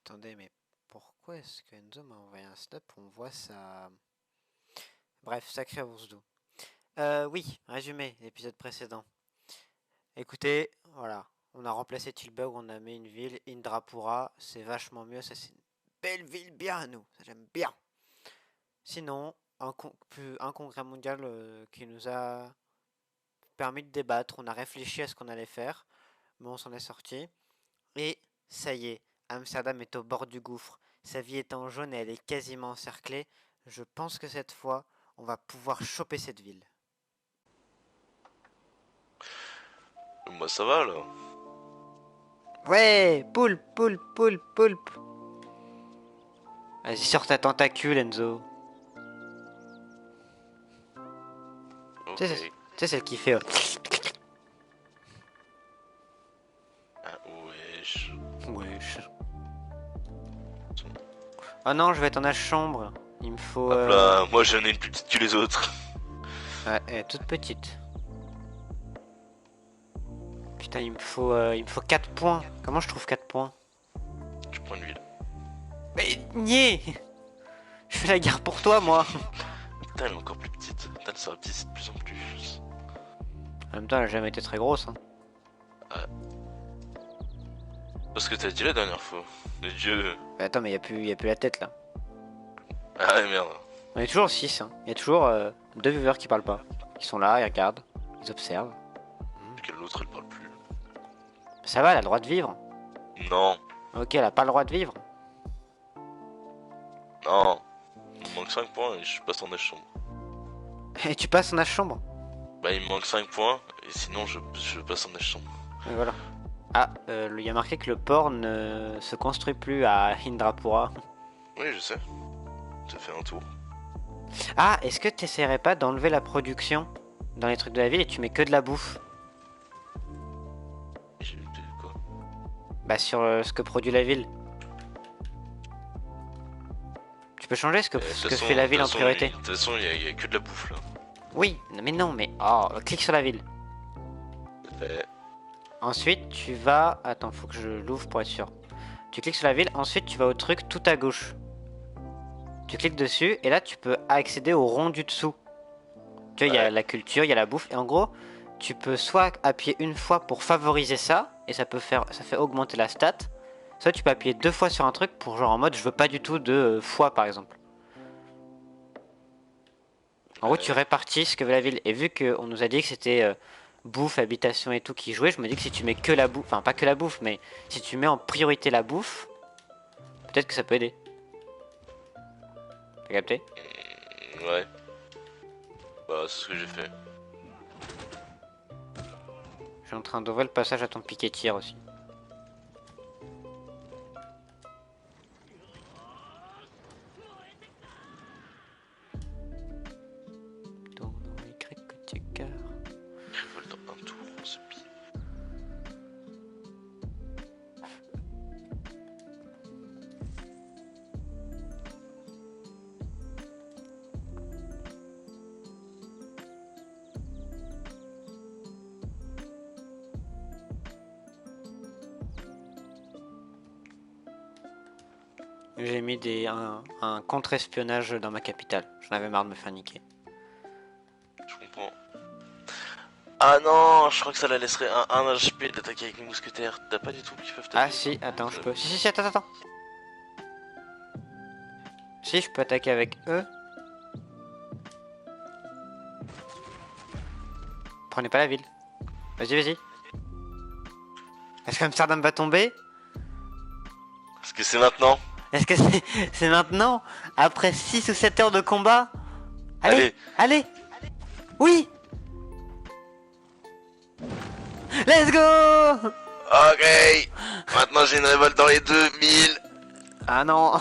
Attendez, mais pourquoi est-ce que Enzo m'a envoyé un snap où on voit ça? Bref, sacré ours doux. Oui, résumé, l'épisode précédent. Écoutez, voilà, on a remplacé Tilburg, on a mis une ville, Indrapura, c'est vachement mieux, ça c'est une belle ville bien à nous, ça j'aime bien. Sinon, un congrès mondial qui nous a permis de débattre, on a réfléchi à ce qu'on allait faire, mais on s'en est sorti. Et ça y est, Amsterdam est au bord du gouffre, sa vie est en jaune et elle est quasiment encerclée. Je pense que cette fois, on va pouvoir choper cette ville. Moi ça va là. Ouais, poulpe, poulpe, poulpe, poulpe. Vas-y, sors ta tentacule, Enzo. Tu sais, Ok. celle qui fait... Ah wesh. Wesh. Oh non, je vais être en chambre. Il me faut... Hop là, moi j'en ai une plus petite que les autres. Ouais, elle est toute petite. Putain, il me faut 4 points. Comment je trouve 4 points? Je prends une ville. Mais niais. Je fais la guerre pour toi, moi. Putain, elle est encore plus petite. Putain, elle sera petite de plus en plus. En même temps, elle a jamais été très grosse. Hein. Parce que t'as dit la dernière fois. Les dieux. Mais attends, mais y a plus la tête, là. Ah ouais, merde. On est toujours 6. Hein. Il y a toujours 2 viewers qui parlent pas. Ils sont là, ils regardent, ils observent. Que l'autre elle parle plus. Ça va, elle a le droit de vivre. Non. Ok, elle a pas le droit de vivre. Non. Il me manque 5 points et je passe en chambre. Et tu passes en chambre. Bah il me manque 5 points et sinon je passe en chambre. Et voilà. Ah, il y a marqué que le port ne se construit plus à Indrapura. Oui, je sais. Ça fait un tour. Ah, est-ce que t'essaierais pas d'enlever la production dans les trucs de la ville et tu mets que de la bouffe? J'ai eu quoi? Bah sur ce que produit la ville. Tu peux changer ce que fait la ville en priorité. De toute façon, il y a que de la bouffe là. Oui, mais non, mais... Oh, clique sur la ville. Ouais. Ensuite, tu vas... Attends, faut que je l'ouvre pour être sûr. Tu cliques sur la ville, ensuite tu vas au truc tout à gauche. Tu cliques dessus, et là tu peux accéder au rond du dessous. Tu vois, il y a la culture, il y a la bouffe, et en gros, tu peux soit appuyer une fois pour favoriser ça, et ça fait augmenter la stat. Soit tu peux appuyer 2 fois sur un truc pour genre en mode je veux pas du tout de foie par exemple. En gros, tu répartis ce que veut la ville. Et vu qu'on nous a dit que c'était bouffe, habitation et tout qui jouait, je me dis que si tu mets que la bouffe, enfin pas que la bouffe, mais si tu mets en priorité la bouffe, peut-être que ça peut aider. T'as capté? Ouais. Bah, c'est ce que j'ai fait. Je suis en train d'ouvrir le passage à ton piquet tir aussi. Révolte dans un tour, ce pire. J'ai mis un contre-espionnage dans ma capitale. J'en avais marre de me faire niquer. Je comprends. Ah non, je crois que ça la laisserait un HP d'attaquer avec les mousquetaires. T'as pas du tout qui peuvent taper. Ah si, attends, je peux. Si, attends. Si, je peux attaquer avec eux. Prenez pas la ville. Vas-y. Est-ce qu'Amsterdam va tomber? Est-ce que c'est maintenant? Est-ce que c'est maintenant? Après 6 ou 7 heures de combat? Allez. Oui. Let's go. Ok. Maintenant j'ai une révolte dans les 2000. Ah non.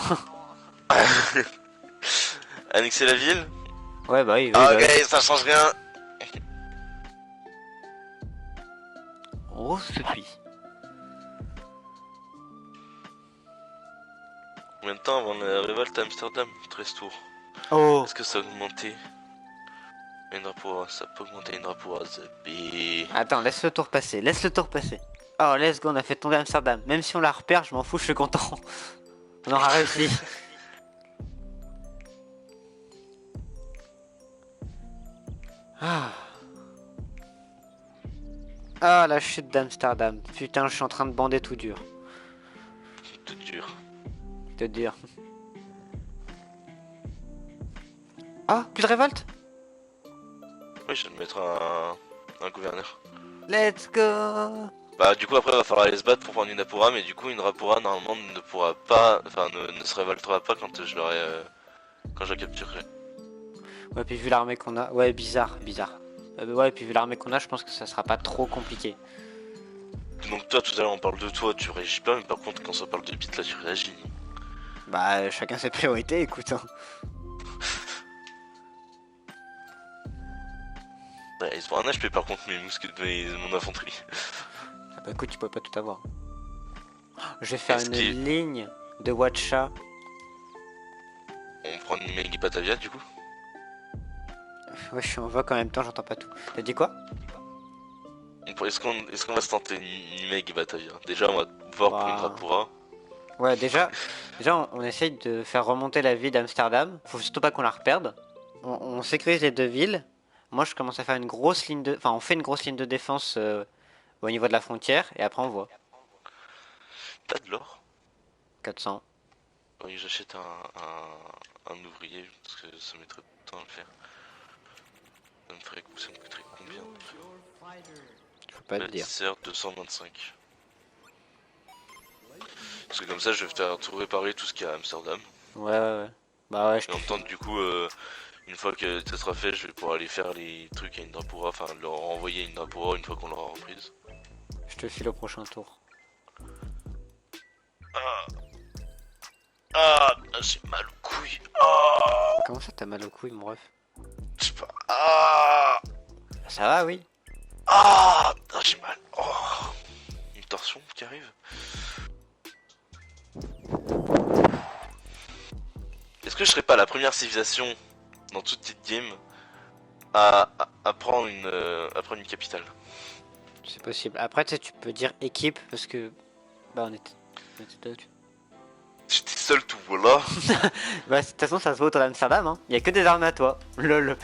Annexer la ville? Ouais bah oui. Ok, ça change rien. Oh, celui. Combien de temps avant la révolte à Amsterdam? 13 tours. Oh. Est-ce que ça a augmenté? Indrapura, ça peut augmenter Indrapura, B. Attends, laisse le tour passer. Oh, let's go, on a fait tomber Amsterdam. Même si on la repère, je m'en fous, je suis content. On aura réussi. Ah. Ah, la chute d'Amsterdam. Putain, je suis en train de bander tout dur. Tout dur. Te dire. Ah, plus de révolte. Oui, je vais me mettre un gouverneur. Let's go. Bah du coup après il va falloir aller se battre pour prendre une Apura, mais du coup une Rapura normalement ne pourra pas, enfin ne se révoltera pas quand je l'aurai, quand je la capturerai. Ouais, puis vu l'armée qu'on a... Ouais, bizarre. Ouais, puis vu l'armée qu'on a, je pense que ça sera pas trop compliqué. Donc toi tout à l'heure on parle de toi, tu réagis pas, mais par contre quand ça parle de bite là tu réagis. Bah, chacun ses priorités, écoute. Hein. Ouais, ils sont un HP par contre mes mousquets, mon infanterie. Ah bah écoute, tu peux pas tout avoir. Je vais faire Est-ce une qu'il- ligne de Watcha. On prend une Megi Batavia du coup. Ouais, je suis en vogue en même temps, j'entends pas tout. T'as dit quoi? Est-ce qu'on va se tenter une Megi Batavia? Déjà on va voir pour une Bah... Rapura. Ouais, déjà on essaye de faire remonter la ville d'Amsterdam. Faut surtout pas qu'on la reperde. On sécurise les deux villes. Moi, je commence à faire une grosse ligne de... Enfin, on fait une grosse ligne de défense au niveau de la frontière. Et après, on voit. T'as de l'or? 400. Oui j'achète un ouvrier parce que ça mettrait du temps à le faire. Ça me coûterait combien? Je peux pas te dire. Bâtisseur 225. Parce que comme ça je vais faire tout réparer tout ce qu'il y a à Amsterdam. Ouais. Bah ouais, je Et te en même temps du coup une fois que ça sera fait je vais pouvoir aller faire les trucs à Indrapura, enfin leur envoyer Indrapura une fois qu'on l'aura reprise. file au prochain tour. Ah, ah j'ai mal aux couilles. Ah, Comment ça, t'as mal au couilles, mon ref? je sais pas. Ah, Ça va, oui. ah, j'ai mal. Oh, une torsion qui arrive. Est-ce que je serais pas la première civilisation dans toute petite game à prendre une capitale? C'est possible. Après, tu sais, tu peux dire équipe parce que. Bah, on était deux, tu J'étais seul tout voilà. Bah, de toute façon, ça se voit autour d'Amsterdam, hein. Y a que des armes à toi. Lol.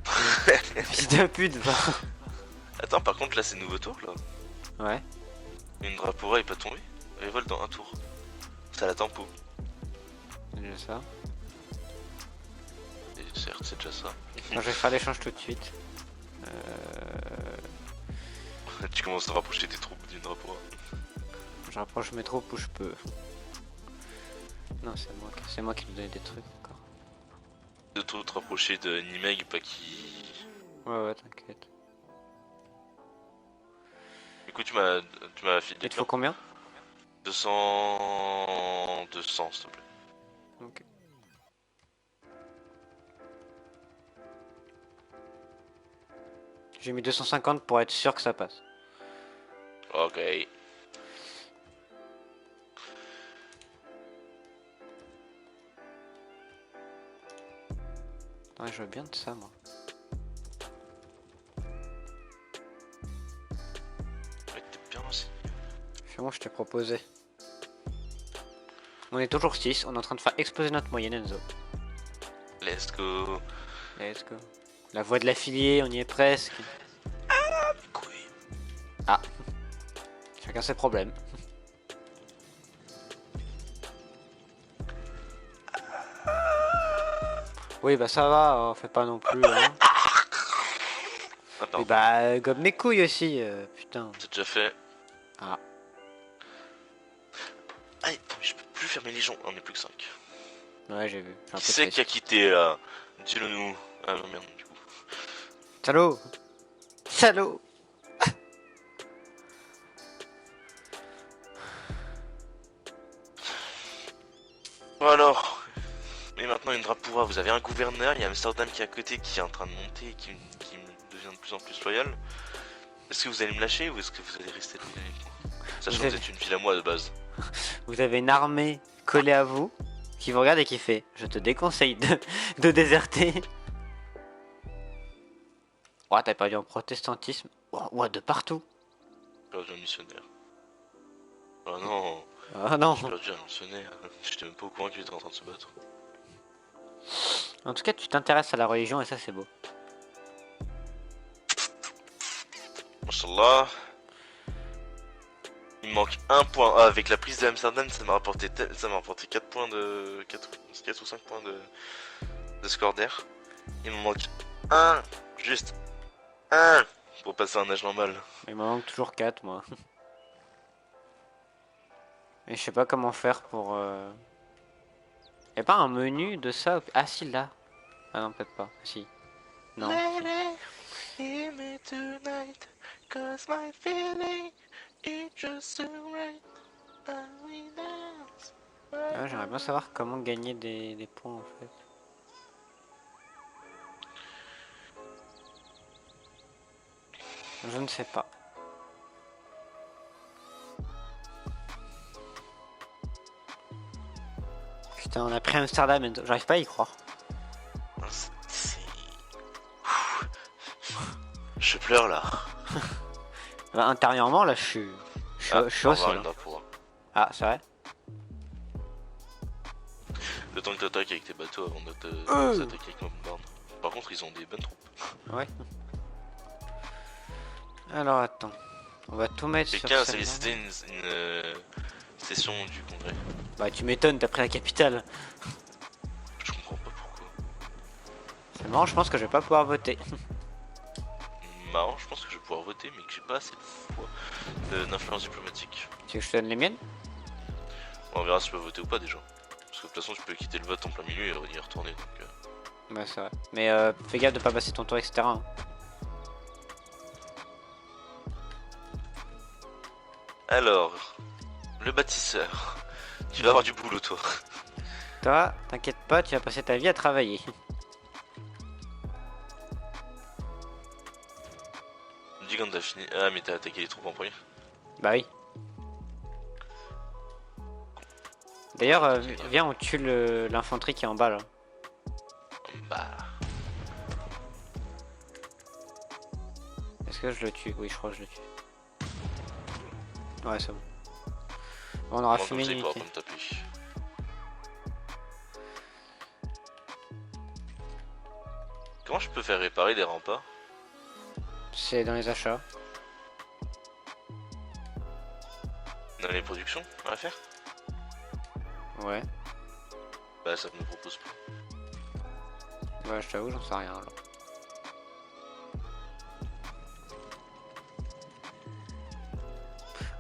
Fils de pute, va. Attends, par contre là c'est nouveau tour là. Ouais, Une Drapura est pas tombée. Elle vole dans un tour. C'est à la tempo. c'est déjà ça. Et certes c'est déjà ça. Attends, je vais faire l'échange tout de suite. Tu commences à rapprocher tes troupes d'une Drapura. Je rapproche mes troupes où je peux. Non, c'est moi qui lui donne des trucs encore. De trop te rapprocher de Nimeg, pas qui. Ouais, t'inquiète. Du coup tu m'as filé Il te faut combien? 200 s'il te plaît. Ok. J'ai mis 250 pour être sûr que ça passe. Ok. Ouais, je veux bien de ça, moi. Ouais, t'es bien aussi. Finalement, je t'ai proposé. On est toujours 6, on est en train de faire exploser notre moyenne, Enzo. Let's go. Let's go. La voie de l'affilié, on y est presque. Couille. Ah. Chacun ses problèmes. Oui, bah ça va, on fait pas non plus. Hein. Attends, Oui, bah, gobe mes couilles aussi, putain. c'est déjà fait. Ah. Ah, attends, mais je peux plus faire mes légions. On est plus que 5. Ouais, j'ai vu. Qui c'est qui a quitté là? Dis-le nous. Ah non, merde, du coup. Salaud. Salaud. Bon alors. Et maintenant une Drapura, vous avez un gouverneur, il y a Amsterdam qui est à côté qui est en train de monter et qui devient de plus en plus loyal. Est-ce que vous allez me lâcher ou est-ce que vous allez rester là avec moi? Sachant que vous êtes une ville à moi de base. Vous avez une armée collée à vous qui vous regarde et qui fait je te déconseille de déserter. Oh, t'as perdu en protestantisme. Oh, ouais, de partout. Perdu un missionnaire. Oh non. Oh Ah non. J'ai perdu à mentionner. J'étais même pas au courant qu'il était en train de se battre. En tout cas, tu t'intéresses à la religion et ça, c'est beau. Mashallah. Il me manque un point. Ah, avec la prise de Amsterdam, ça m'a rapporté 4 points de. 4 ou 5 points de score d'air. Il me manque un. Juste un. Pour passer un âge normal. Il m'en manque toujours 4, moi. Et je sais pas comment faire pour... Y'a pas un menu de ça? Ah si, là. Ah non, peut-être pas. Si. Non. Hear me tonight, 'cause my feeling is just right. Ah, j'aimerais bien savoir comment gagner des points, en fait. Je ne sais pas. Putain, on a pris Amsterdam et j'arrive pas à y croire. Je pleure là. Bah, intérieurement, là, je suis au sol. Ah, c'est vrai? Le temps que t'attaques avec tes bateaux avant de s'attaquer avec ma bombarde. Par contre, ils ont des bonnes troupes. Ouais. Alors, attends. On va tout mettre sur Quelqu'un a celle-là. sollicité une session du congrès. Bah, tu m'étonnes, t'as pris la capitale. Je comprends pas pourquoi. C'est marrant, je pense que je vais pas pouvoir voter. Marrant, je pense que je vais pouvoir voter, mais que j'ai pas assez d'influence diplomatique. Tu veux que je te donne les miennes? On verra si je peux voter ou pas déjà. Parce que de toute façon, tu peux quitter le vote en plein milieu et y retourner. Donc, Bah, c'est vrai. Mais fais gaffe de pas passer ton tour, etc. hein. Alors, le bâtisseur. Tu vas avoir du boulot, toi. Toi, t'inquiète pas, tu vas passer ta vie à travailler. Dis quand t'as fini. Ah, mais t'as attaqué les troupes en premier. Bah oui. D'ailleurs, viens, on tue l'infanterie qui est en bas là. Bah. Est-ce que je le tue? Oui, je crois que je le tue. Ouais, c'est bon. Bon, on aura Moi, fumé comme ça, une il pourra unité. pas me taper. Comment je peux faire réparer des remparts? C'est dans les achats. Dans les productions à faire? Ouais. Bah, ça me propose pas. Ouais, je t'avoue, j'en sais rien alors.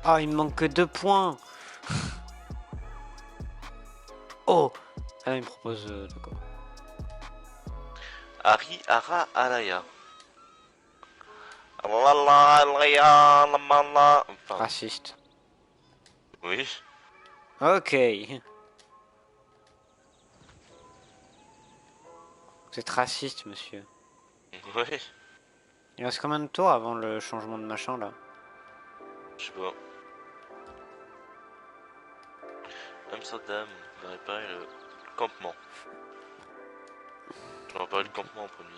Ah, il me manque que 2 points. Oh. Ah, il me propose... d'accord. Ari Ara Alaya. Enfin, Raciste. oui. Ok. Vous êtes raciste, monsieur. Ouais. Il reste combien de tours avant le changement de machin là? Je sais pas. Amsterdam, on va réparer le campement. Je vais réparer le campement en premier.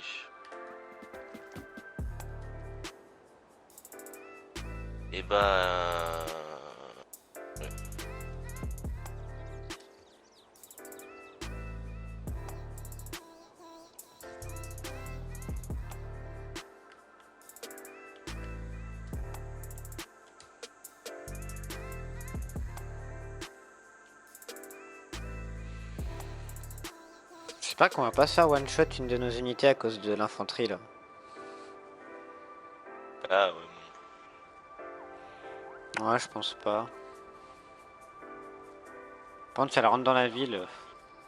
Et bah... ouais. J'espère qu'on va pas se faire one shot une de nos unités à cause de l'infanterie là. Ah ouais, bon. Ouais, je pense pas. Par contre, si elle rentre dans la ville,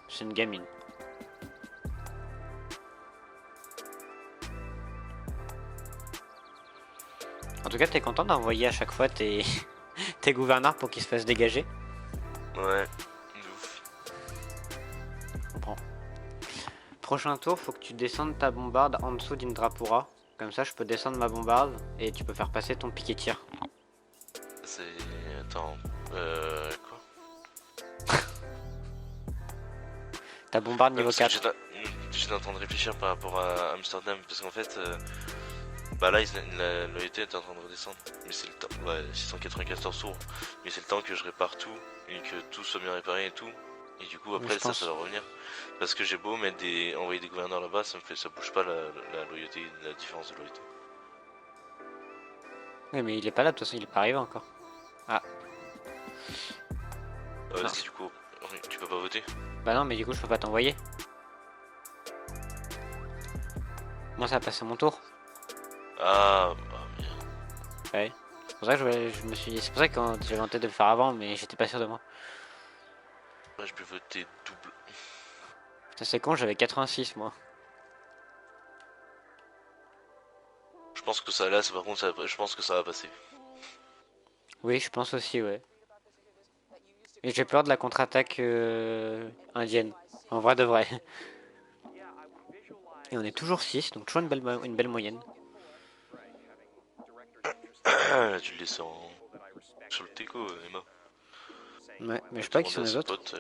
c'est une gamine. En tout cas, t'es content d'envoyer à chaque fois tes gouverneurs pour qu'ils se fassent dégager? Ouais, de ouf. Je comprends. Prochain tour, faut que tu descendes ta bombarde en dessous d'une Drapura. Comme ça, je peux descendre ma bombarde et tu peux faire passer ton piquet tir. C'est... Attends... Quoi? Ta bombarde niveau Parce que 4. j'étais en train de réfléchir par rapport à Amsterdam, parce qu'en fait... Bah là, la loyauté est en train de redescendre. Mais c'est le temps. Ouais, 694 tours. Mais c'est le temps que je répare tout et que tout soit bien réparé et tout. Et du coup, après, ça va revenir. Parce que j'ai beau mettre envoyer des gouverneurs là-bas, ça bouge pas la loyauté, la différence de loyauté. Oui, mais il est pas là, de toute façon, il est pas arrivé encore. Ah. Vas-y, du coup, tu peux pas voter. Bah non, mais du coup, je peux pas t'envoyer. Moi, ça a passé mon tour. Ah, bah merde. Ouais. C'est pour ça que je me suis dit. C'est pour ça que j'avais en tête de le faire avant, mais j'étais pas sûr de moi. Ouais, je peux voter double. Putain, c'est con, j'avais 86 moi. Je pense que ça, là, par contre, je pense que ça va passer. Oui, je pense aussi, ouais. Et j'ai peur de la contre-attaque indienne. En vrai de vrai. Et on est toujours 6, donc toujours une belle moyenne. Tu le laisses sur le teco, Emma. Ouais, mais je sais pas qui sont les autres. Potes,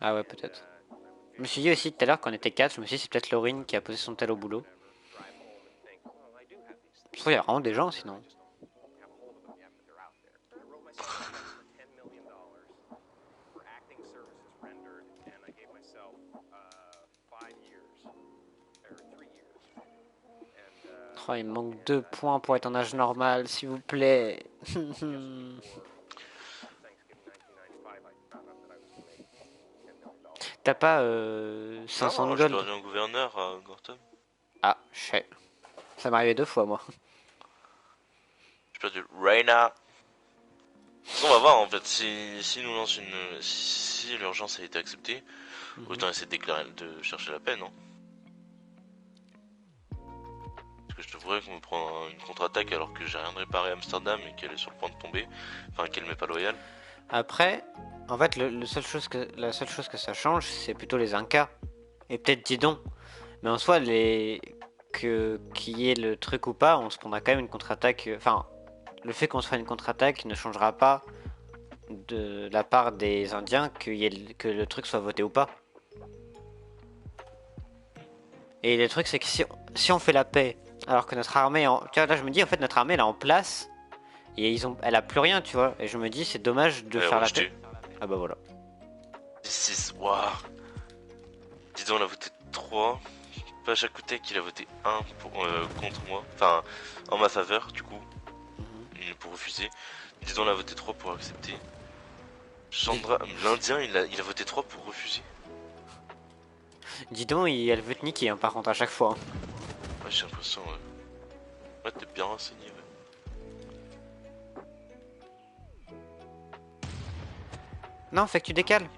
Ah ouais, peut-être. Je me suis dit aussi tout à l'heure qu'on était 4, je me suis dit c'est peut-être Laurine qui a posé son tel au boulot. Je trouve qu'il y a vraiment des gens sinon. Oh, il me manque 2 points pour être en âge normal, s'il vous plaît. T'as pas 500 non, gold? je perdu un gouverneur à Gorton. Ah, je sais. Ça m'est arrivé 2 fois moi. J'ai perdu Reina. On va voir en fait si nous lance une. Si l'urgence a été acceptée, autant essayer de chercher la paix, non? Parce que je devrais qu'on me prend une contre-attaque alors que j'ai rien de réparé à Amsterdam et qu'elle est sur le point de tomber. Enfin, qu'elle m'est pas loyale. Après, en fait, la seule chose que ça change, c'est plutôt les Incas. Et peut-être Didon. Mais en soi, qu'il y ait le truc ou pas, on se prendra quand même une contre-attaque. Enfin, le fait qu'on se fasse une contre-attaque ne changera pas de la part des Indiens que le truc soit voté ou pas. Et le truc, c'est que si on fait la paix, alors que notre armée, tu vois, là je me dis en fait notre armée elle est en place et elle a plus rien, tu vois. Et je me dis c'est dommage de faire la paix. Ah bah voilà. 6, waouh. Dis donc, on a voté 3. Pachakutek, il a voté 1 contre moi. Enfin, en ma faveur, du coup. Pour refuser. Dis donc, on a voté 3 pour accepter. Chandra, l'Indien, il a voté 3 pour refuser. Dis donc, elle veut te niquer, hein, par contre, à chaque fois. Ouais, j'ai l'impression. Ouais, t'es bien renseigné, ouais. Non, fait que tu décales.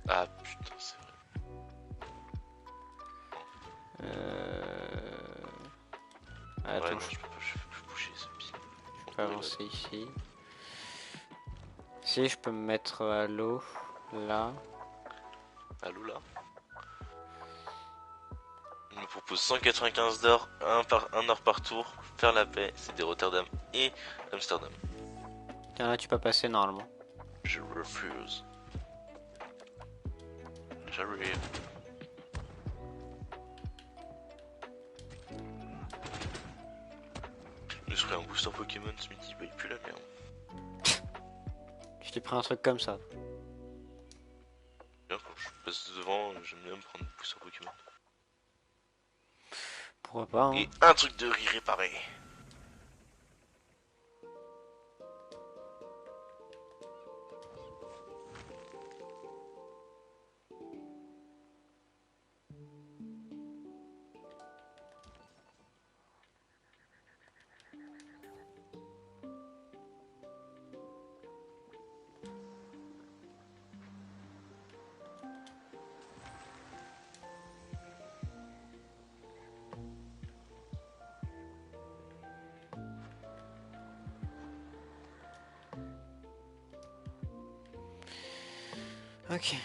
Ah putain, c'est vrai. Attends, ouais, non, je peux plus bouger ce pied. Je peux avancer ici. Si, je peux me mettre à l'eau, là. À l'eau, là. Il me propose 195 d'or, 1 heure par tour, faire la paix, c'était Rotterdam et Amsterdam. Tiens, là tu peux passer normalement. Je refuse. J'arrive. Je ferai un booster Pokémon ce midi, bah il pue la merde. Je t'ai pris un truc comme ça. Bien, quand je passe devant, j'aime bien me prendre un booster Pokémon. Pourquoi pas, hein. Et un truc de riz réparé. Ok.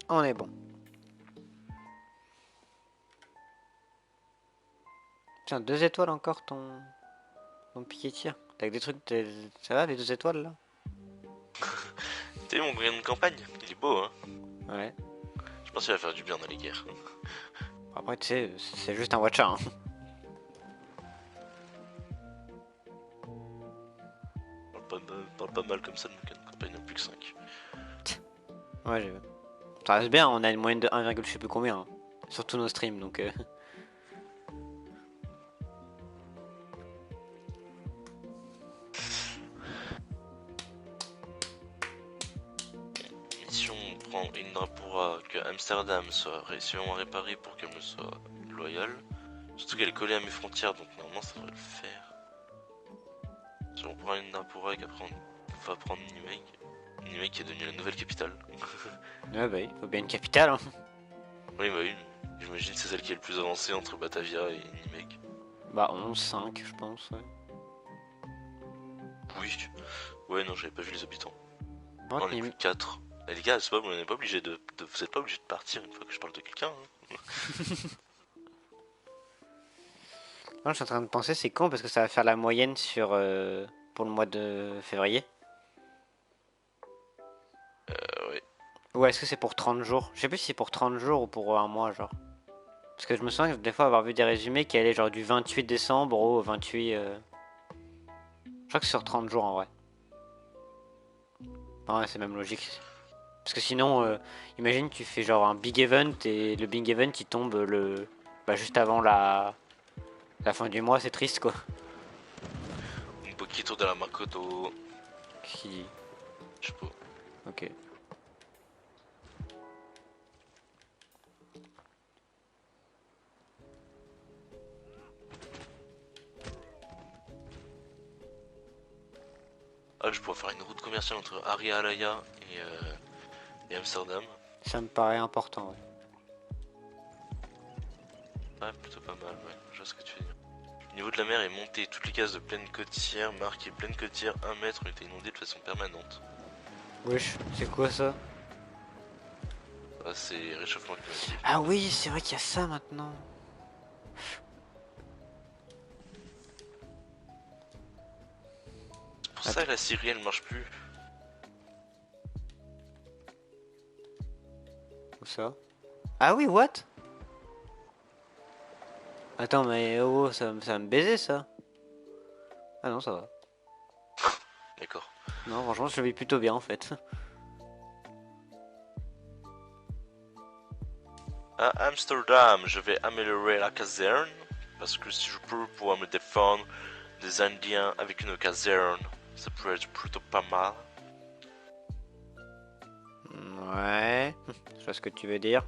On est bon. Tiens, 2 étoiles encore ton piquet tir. T'as des trucs, ça va les 2 étoiles là? T'as vu mon moyen de campagne? Il est beau, hein? Ouais. Je pense qu'il va faire du bien dans les guerres. Après, tu sais, c'est juste un watcha. Hein. parle pas mal comme ça de Mukan quand il n'y en a plus que 5. Ouais, ça reste bien, on a une moyenne de 1, je sais plus combien. Hein. Sur tous nos streams, donc... Mission, on prend Indrapura, que Amsterdam soit suffisamment réparé pour qu'elle me soit loyale. Surtout qu'elle est collée à mes frontières, donc normalement ça devrait le faire. Si on prend Indrapura et qu'après on va prendre Nimeg. Nimeg qui est devenue la nouvelle capitale. Ouais, bah oui, faut bien une capitale. Hein. Oui, bah oui. J'imagine que c'est celle qui est le plus avancée entre Batavia et Nimeg. Bah 11-5, je pense, ouais. Oui. Ouais, non, j'avais pas vu les habitants. Oh, On est plus 4. Les gars, c'est pas, on n'est pas obligé vous êtes pas obligé de partir une fois que je parle de quelqu'un. Hein. Non, je suis en train de penser, c'est con parce que ça va faire la moyenne sur pour le mois de février. Ouais. Ou est-ce que c'est pour 30 jours? Je sais plus si c'est pour 30 jours ou pour un mois, genre. Parce que je me souviens des fois avoir vu des résumés qui allaient genre du 28 décembre au 28... Je crois que c'est sur 30 jours en vrai. Ouais, c'est même logique. Parce que sinon, imagine tu fais genre un big event et le big event il tombe juste avant la fin du mois, c'est triste quoi. Un poquito de la Makoto. Qu'est-ce qu'il dit? Je sais pas. Ok. Ah, je pourrais faire une route commerciale entre Arialaya et Amsterdam. Ça me paraît important, ouais. Ouais, plutôt pas mal, ouais. Je vois ce que tu veux dire. Le niveau de la mer est monté. Toutes les cases de plaine côtière marquées plaine côtière 1 mètre ont été inondées de façon permanente. Wesh, c'est quoi ça? Ah, c'est réchauffement climatique. Ah oui, c'est vrai qu'il y a ça maintenant. C'est pour ça que la Syrie elle marche plus. Où ça? Ah oui, what? Attends, mais oh, ça va me baiser ça. Ah non, ça va. D'accord. Non, franchement, je le vis plutôt bien en fait. À Amsterdam, je vais améliorer la caserne. Parce que si je peux pouvoir me défendre des Indiens avec une caserne, ça pourrait être plutôt pas mal. Ouais, je vois ce que tu veux dire.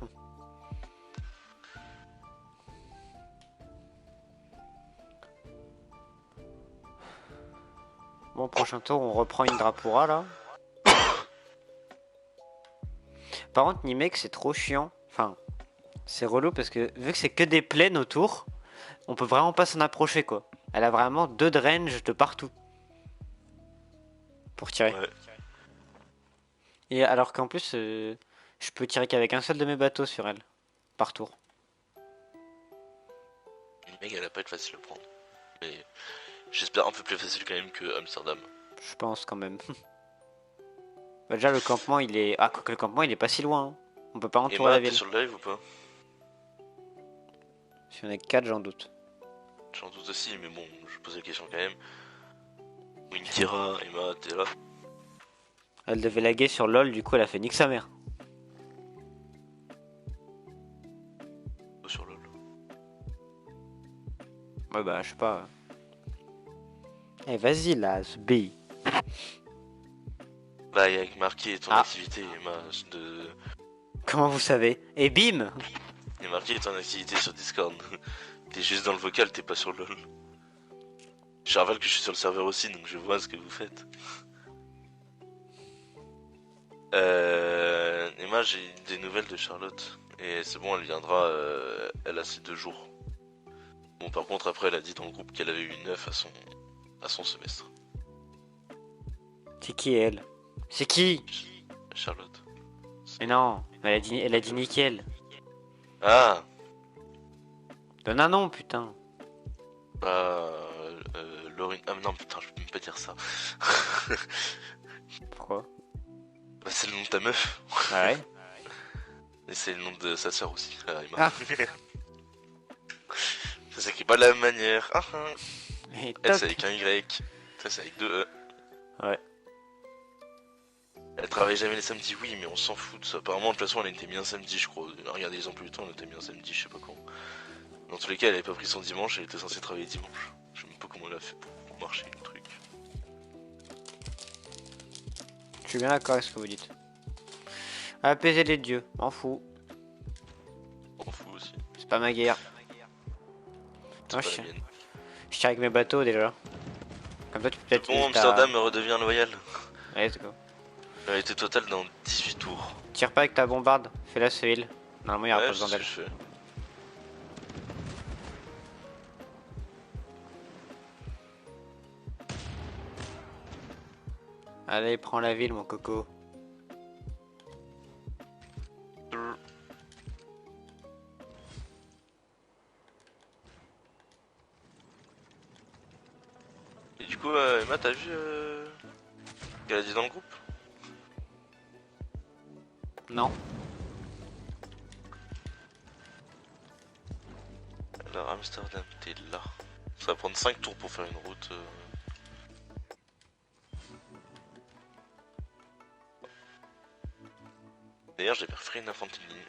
Bon, prochain tour, on reprend Indrapura là. Par contre, Nimek, c'est trop chiant. Enfin, c'est relou parce que vu que c'est que des plaines autour, on peut vraiment pas s'en approcher quoi. Elle a vraiment 2 de range de partout. Pour tirer. Ouais. Et alors qu'en plus, je peux tirer qu'avec un seul de mes bateaux sur elle. Par tour. Nimeg elle va pas être facile à prendre. Mais j'espère un peu plus facile quand même que Amsterdam. Je pense quand même. Bah, déjà, le campement, il est... Ah, quoique le campement, il est pas si loin. Hein. On peut pas entourer Emma, la t'es ville. sur le live ou pas? Si on est 4, j'en doute. J'en doute aussi, mais bon, je pose la question quand même. Winkira, Emma, t'es là? Elle devait laguer sur LoL, du coup, elle a fait nique sa mère. Sur LoL. Ouais, bah, je sais pas. Eh, vas-y, là, ce B. Bah, il y a marqué ton activité, Emma, de... Comment vous savez? Et bim! Il y a marqué ton activité sur Discord. T'es juste dans le vocal, t'es pas sur LoL. Je rappelle que je suis sur le serveur aussi, donc je vois ce que vous faites. Emma, j'ai des nouvelles de Charlotte. Et c'est bon, elle viendra, elle a ses 2 jours. Bon, par contre, après, elle a dit dans le groupe qu'elle avait eu 9 à son semestre. C'est qui, elle? C'est qui? Charlotte. Mais non, elle a dit nickel. Ah! Donne un nom, putain. Laurine. Ah, non, putain, je peux même pas dire ça. Pourquoi? Bah, c'est le nom de ta meuf. Ah ouais? Et c'est le nom de sa sœur aussi, Emma. Ah. Ça s'écrit pas de la même manière. Et Elle, toc. c'est avec un Y. Ça, c'est avec 2 E. Ouais. Elle travaille jamais les samedis, oui, mais on s'en fout de ça. Apparemment, de toute façon, elle était mis un samedi, je crois. Regardez les emplois du temps, elle était mis un samedi, je sais pas quand. Dans tous les cas, elle avait pas pris son dimanche, elle était censée travailler dimanche. Je sais même pas comment elle a fait pour marcher le truc. Je suis bien d'accord avec ce que vous dites. Apaiser les dieux, m'en fous. On s'en fout aussi. C'est pas ma guerre. C'est Moi, pas je la mienne. tire avec mes bateaux déjà. Comme ça, tu peux peut-être. Bon, Amsterdam redevient loyal. Allez, let's go. Elle était totale dans 18 tours. Tire pas avec ta bombarde, fais-la civile. Normalement, il y aura Ouais, pas c'est besoin ce que d'elle. je fais. Allez, prends la ville, mon coco. Et du coup, Emma, t'as vu qu'elle a dit dans le groupe? Non. Alors, Amsterdam, t'es là. Ça va prendre 5 tours pour faire une route. D'ailleurs, j'avais refait une infanterie de ligne.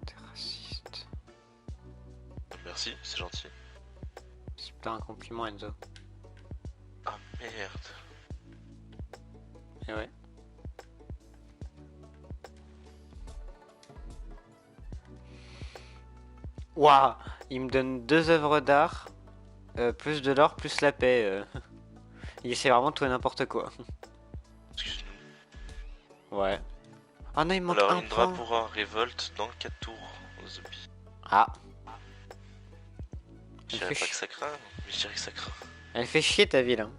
T'es raciste. Merci, c'est gentil. C'est pas un compliment, Enzo. Ah merde. Et ouais. Waouh, il me donne 2 œuvres d'art, plus de l'or, plus la paix. Il essaie vraiment de tout et n'importe quoi. Excuse-nous. Ouais. Ah non, il me manque Alors, un Indra point. pourra révolte dans 4 tours aux zombies. Ah. Je Elle dirais fait pas que ça craint, mais je dirais que ça craint. Elle fait chier ta ville. Hein.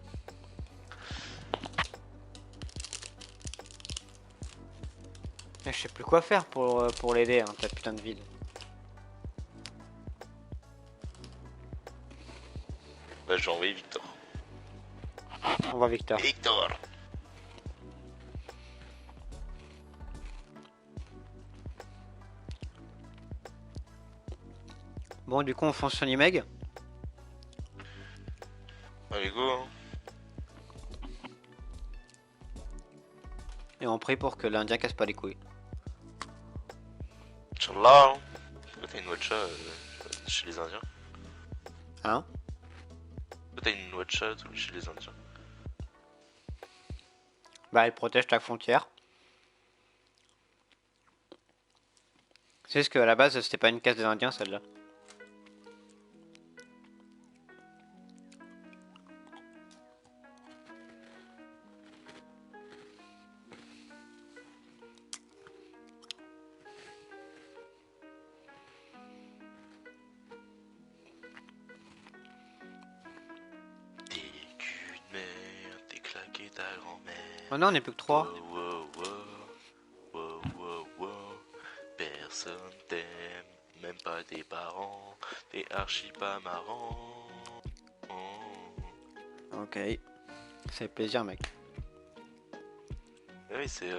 Je sais plus quoi faire pour l'aider, hein, ta putain de ville. Bah, je vais envoyer Victor. On va Victor. Victor! Bon, du coup, on fonce sur Nimeg. Allez, go, hein. Et on prie pour que l'Indien casse pas les couilles. Inch'Allah, hein. Pourquoi t'as une watcha chez les Indiens? Hein? Pourquoi t'as une watcha chez les Indiens? Bah, elle protège ta frontière. C'est ce qu'à la base, c'était pas une case des Indiens, celle-là. T'es qu'une merde, t'es claqué ta grand-mère. Oh non, on est plus que 3. Wow, wow, wow. Wow, wow, wow. Personne t'aime, même pas tes parents. T'es archi pas marrant. Oh. Ok. Ça fait plaisir, mec. Ah oui, c'est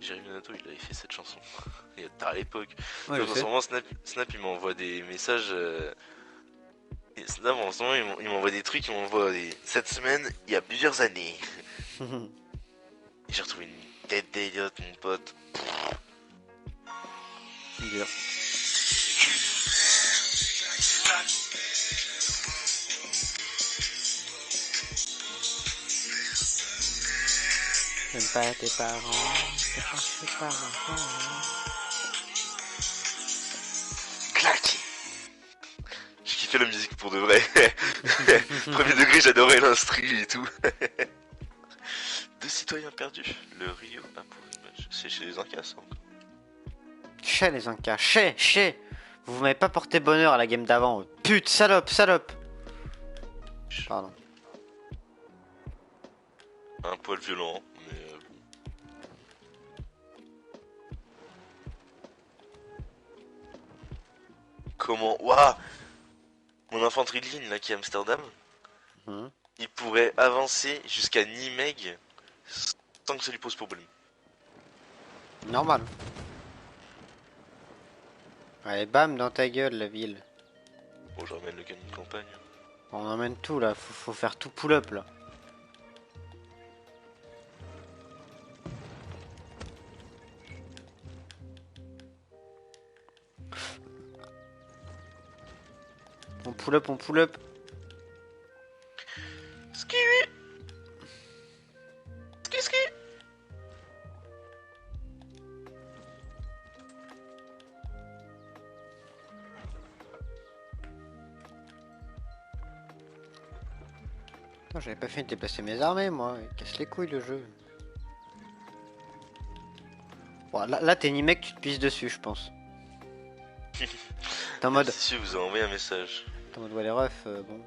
Jérémy Donato, il avait fait cette chanson. Il y a tard à l'époque. Ouais, Donc, je en sais. ce moment, Snap il m'envoie des messages. Et Snap en ce moment, il m'envoie des trucs. Il m'envoie des. Cette semaine, il y a plusieurs années. J'ai retrouvé une tête d'Eliott, mon pote. Dur. J'aime pas tes parents, t'es archi pas marrant. Clac. J'ai kiffé la musique pour de vrai. Premier degré, j'adorais l'instru et tout. Deux citoyens perdus. Le Rio a pour une match. C'est chez les Incas, ça. Chez les Incas, chez. Vous m'avez pas porté bonheur à la game d'avant. Pute, salope. Pardon. Un poil violent, mais. Comment. Waouh! Mon infanterie de ligne, là, qui est à Amsterdam, il pourrait avancer jusqu'à Nimeg sans que ça lui pose problème. Normal. Allez, bam, dans ta gueule, la ville. Bon, je ramène le canon de campagne. On emmène tout là, faut faire tout pull-up là. On pull-up, on pull-up. Ski. Ski ski. Non, j'avais pas fini de déplacer mes armées moi, il casse les couilles le jeu. Bon, là t'es ni mec, tu te pisses dessus je pense. T'es en mode... Si vous a envoyé un message. T'es en mode ouais les refs, bon...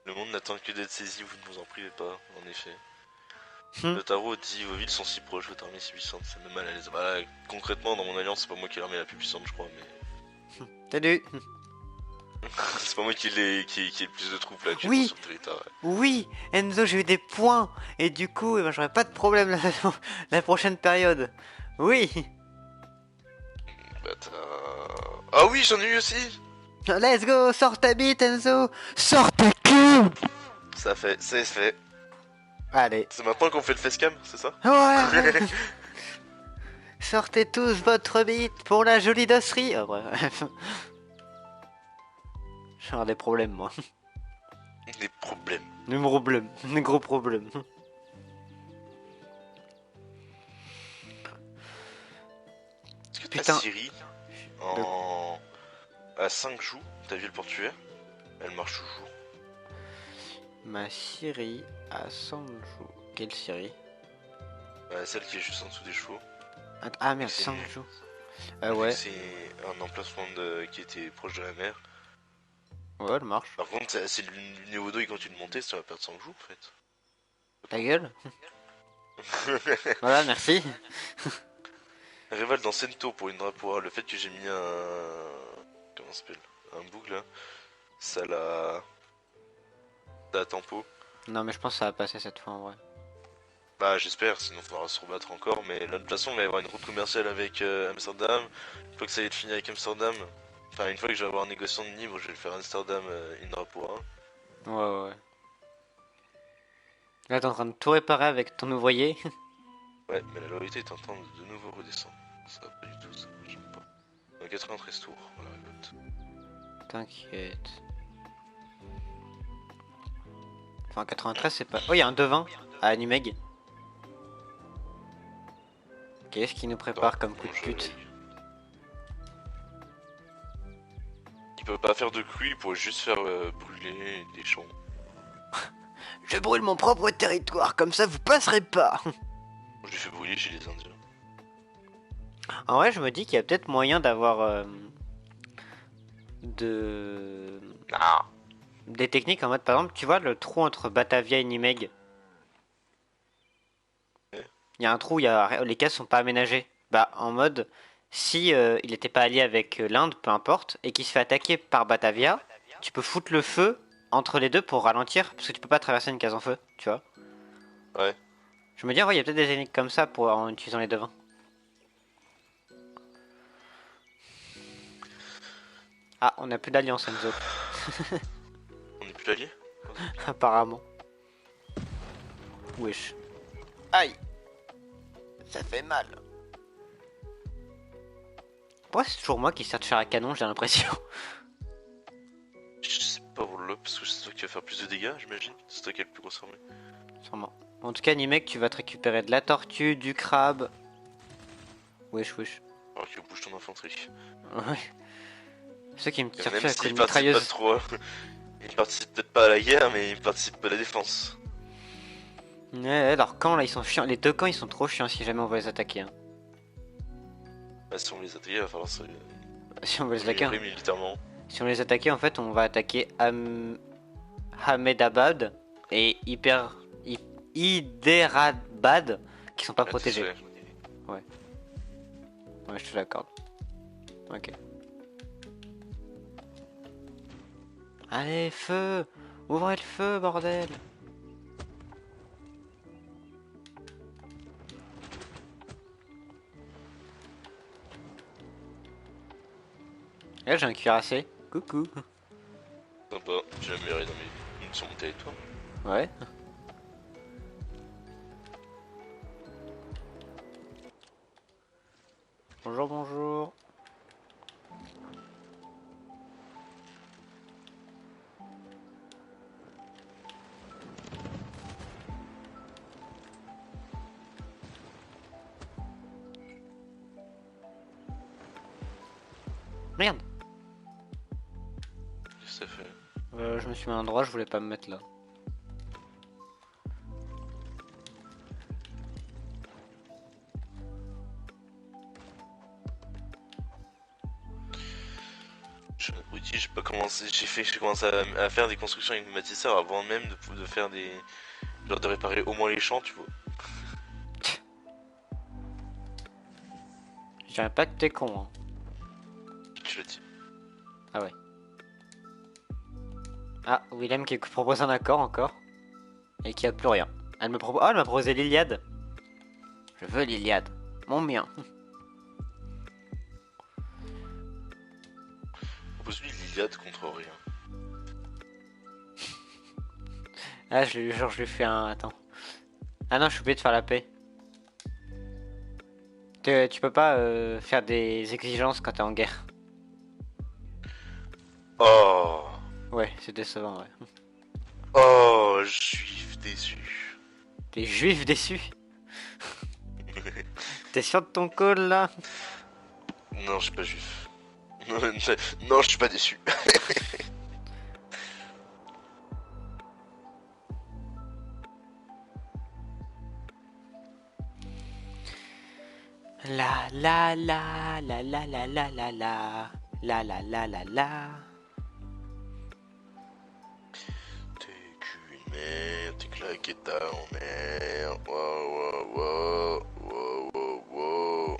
Le monde n'attend que d'être saisi, vous ne vous en privez pas, en effet. Hmm. Le tarot dit vos villes sont si proches, votre armée si puissante, ça me met mal à l'aise. Bah, concrètement, dans mon alliance, c'est pas moi qui ai l'armée la plus puissante, je crois, mais. Salut. C'est pas moi qui ai le plus de troupes là actuellement Oui. sur le territoire. Oui, Enzo, j'ai eu des points. Et du coup, eh ben, j'aurai pas de problème la prochaine période. Oui. Bâtard. Ah oui, j'en ai eu aussi. Let's go, sors ta bite, Enzo. Sors ta queue. Ça fait, c'est fait. Allez. C'est maintenant qu'on fait le facecam, c'est ça? Ouais. Sortez tous votre bite pour la jolie dosserie. Oh, bref. J'ai avoir des problèmes, moi. Des problèmes. Des problèmes. Des gros problèmes. Est-ce que Putain. ta Syrie, à 5 joues, ta ville portuaire, elle marche toujours? Ma Syrie à 100 jours. Quelle Syrie? Celle qui est juste en dessous des chevaux. Ah merde, C'est 100 nul. jours. Ouais. C'est un emplacement qui était proche de la mer. Ouais, elle marche. Par contre, c'est le niveau 2 et quand tu le montais, ça va perdre 5 jours en fait. Ta gueule. Voilà, merci. Rival dans Sento pour une drapeau. Le fait que j'ai mis un. Comment ça s'appelle? Un boucle là. Ça l'a. Ça a tempo. Non, mais je pense que ça va passer cette fois en vrai. Bah, j'espère, sinon il faudra se rebattre encore. Mais là, de toute façon, il va y avoir une route commerciale avec Amsterdam. Une fois que ça va être fini avec Amsterdam. Enfin, une fois que je vais avoir un négociant de Nîmes, je vais le faire Amsterdam, une drapeau. Ouais. Là, t'es en train de tout réparer avec ton ouvrier. Ouais, mais la loyauté est en train de nouveau redescendre. Ça va pas du tout, ça. J'aime pas. On a 93 tours, voilà, écoute. T'inquiète. Enfin, 93, c'est pas... Oh, il y a un devin à Nimeg. Qu'est-ce qui nous prépare comme coup de pute? Il peut pas faire de pluie, il pourrait juste faire brûler des champs. Je brûle mon propre territoire, comme ça vous passerez pas. Je lui fais brûler chez les Indiens. En vrai, je me dis qu'il y a peut-être moyen d'avoir Ah. des techniques en mode, par exemple, tu vois le trou entre Batavia et Nimeg. Il y a un trou, les cases sont pas aménagées. Bah, en mode, si il était pas allié avec l'Inde, peu importe, et qu'il se fait attaquer par Batavia, tu peux foutre le feu entre les deux pour ralentir, parce que tu peux pas traverser une case en feu, tu vois. Ouais. Je me dis, ouais, il y a peut-être des techniques comme ça en utilisant les devins. Ah, on a plus d'alliance, Enzo. On est plus alliés? Apparemment. Wesh. Aïe. Ça fait mal. Pourquoi c'est toujours moi qui sert de chair à canon, j'ai l'impression. Je sais pas pour le parce que c'est toi qui va faire plus de dégâts, j'imagine. C'est toi qui a le plus gros armée. Sûrement. En tout cas, Nimek, tu vas te récupérer de la tortue, du crabe. Wesh. Alors que bouge ton infanterie. Ouais. Ceux qui me tirent Même dessus avec s'il une participe pas mitrailleuse. trop. Il participe peut-être pas à la guerre, mais il participe pas à la défense. Ouais, leurs camps là, ils sont chiants. Les deux camps, ils sont trop chiants si jamais on va les attaquer. Hein. Bah, si on les attaque, il va falloir se. Si on veut les attaquer. Hein. Militairement. Si on les attaquait, en fait, on va attaquer Ahmedabad et Hyderabad qui sont pas protégés. Ouais, je te l'accorde. Ok. Allez, feu! Ouvrez le feu, bordel! Là, j'ai un cuirassé. Coucou! Sympa, j'ai amélioré sur mon territoire. Ouais. Bonjour, bonjour. Merde. Qu'est-ce que ça fait? Je me suis mis à un endroit, je voulais pas me mettre là. Je suis un abruti, j'ai pas commencé, j'ai commencé à faire des constructions avec le matisseur avant même de faire des... genre de réparer au moins les champs, tu vois. Je dirais pas que t'es con, hein. Tu l'as dit. Ah ouais. Ah, Willem qui propose un accord encore. Et qui a plus rien. Elle me propose... Oh, elle m'a proposé l'Iliade. Je veux l'Iliade. Mon mien. Propose-lui l'Iliade contre rien. Ah, genre, je lui fais un... Attends. Ah non, je suis obligé de faire la paix. Tu peux pas faire des exigences quand t'es en guerre. Oh. Ouais, c'est décevant, ouais. Oh, je suis déçu. T'es juif déçu. T'es sûr de ton call là? Non, je suis pas juif. Non, je suis pas déçu. La la la la la la la la la la la la la la. T'es qu'une merde, t'es claqué ta en mer. Wow, wow, wow, wow, wow, wow.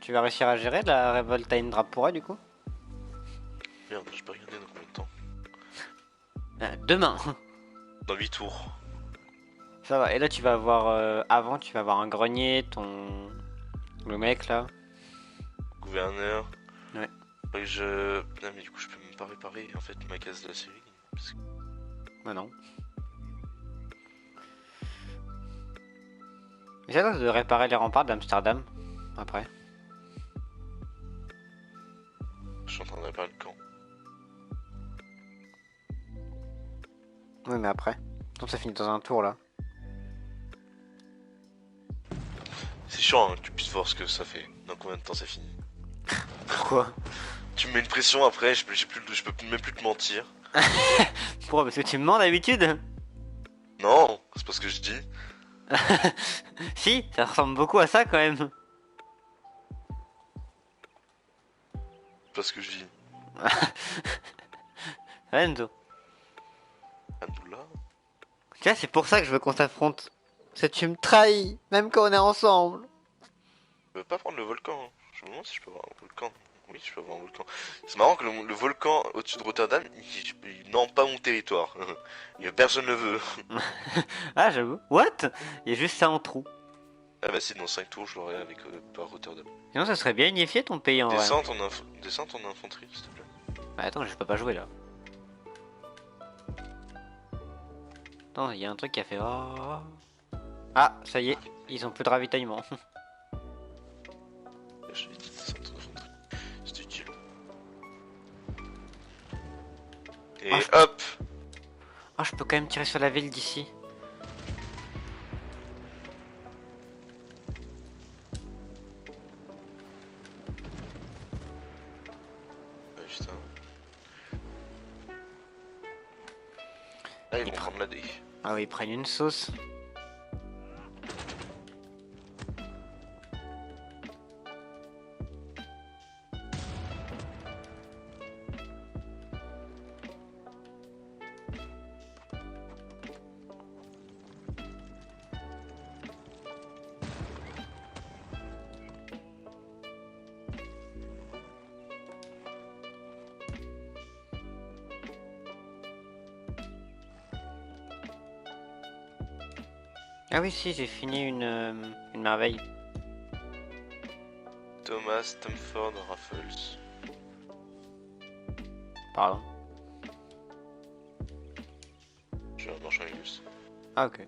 Tu vas réussir à gérer la révolte à Indrapura du coup? Merde, j'ai pas regardé dans combien de temps. Demain. Dans 8 tours. Ça va, et là tu vas avoir... avant tu vas avoir un grenier, le mec là. Gouverneur. Ouais. Faudrait que je... Non mais du coup je peux même pas réparer en fait ma case de la série. Parce que... Bah non. J'essaie de réparer les remparts d'Amsterdam. Après. Je suis en train de réparer le camp. Oui mais après. Donc ça finit dans un tour là. C'est chiant hein, que tu puisses voir ce que ça fait. Dans combien de temps ça finit. Pourquoi? Tu me mets une pression après, je peux même plus te mentir. Pourquoi? Parce que tu me mens d'habitude? Non, c'est pas ce que je dis. Si, ça ressemble beaucoup à ça quand même. C'est pas ce que je dis. Enzo. Abdullah. Tu vois, c'est pour ça que je veux qu'on s'affronte. Parce que tu me trahis, même quand on est ensemble. Je veux pas prendre le volcan. Hein. Je me demande si je peux avoir un volcan. Oui, je peux avoir un volcan. C'est marrant que le volcan au-dessus de Rotterdam, il n'en pas mon territoire. Personne ne le veut. Ah, j'avoue. What? Il y a juste ça en trou. Ah bah si, dans 5 tours, je l'aurai avec par Rotterdam. Sinon, ça serait bien unifié ton pays en vrai. Descends ton infanterie, s'il te plaît. Bah, attends, je peux pas jouer là. Attends, il y a un truc qui a fait. Oh. Ah, ça y est, ils ont plus de ravitaillement. Je l'ai dit, descends ton infanterie. C'est utile. Et hop! Ah, je peux quand même tirer sur la ville d'ici. Ah, putain. Là, ils vont prendre la D. Ah oui, ils prennent une sauce. Ah oui, si, j'ai fini une merveille. Thomas, Stamford, Raffles. Pardon. Je suis un marchand illustre. Ah, ok.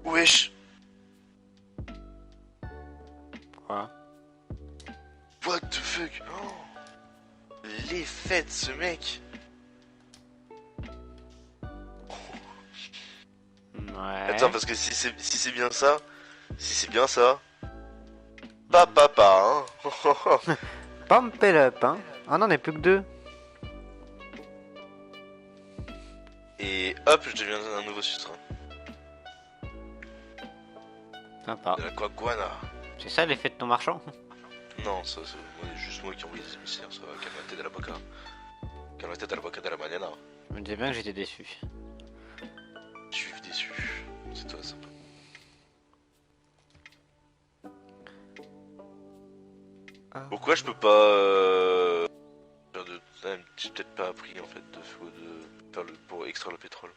Wesh! Quoi? What the fuck? Oh, l'effet de ce mec! Ouais. Attends, parce que si c'est bien ça, papa, hein? Pump it up, hein. Ah non, on est plus que 2. Et hop, je deviens un nouveau suzerain. Sympa. De la Coaguana. C'est ça l'effet de ton marchand? Non, ça c'est juste moi qui envoie des émissaires, ça va. Calmate de la boca. Calmate de la boca de la mañana. Je me disais bien que j'étais déçu. Je suis déçu. C'est toi, ça. Pourquoi je peux pas faire de... Ah, j'ai peut-être pas appris en fait de faire pour extraire le pétrole.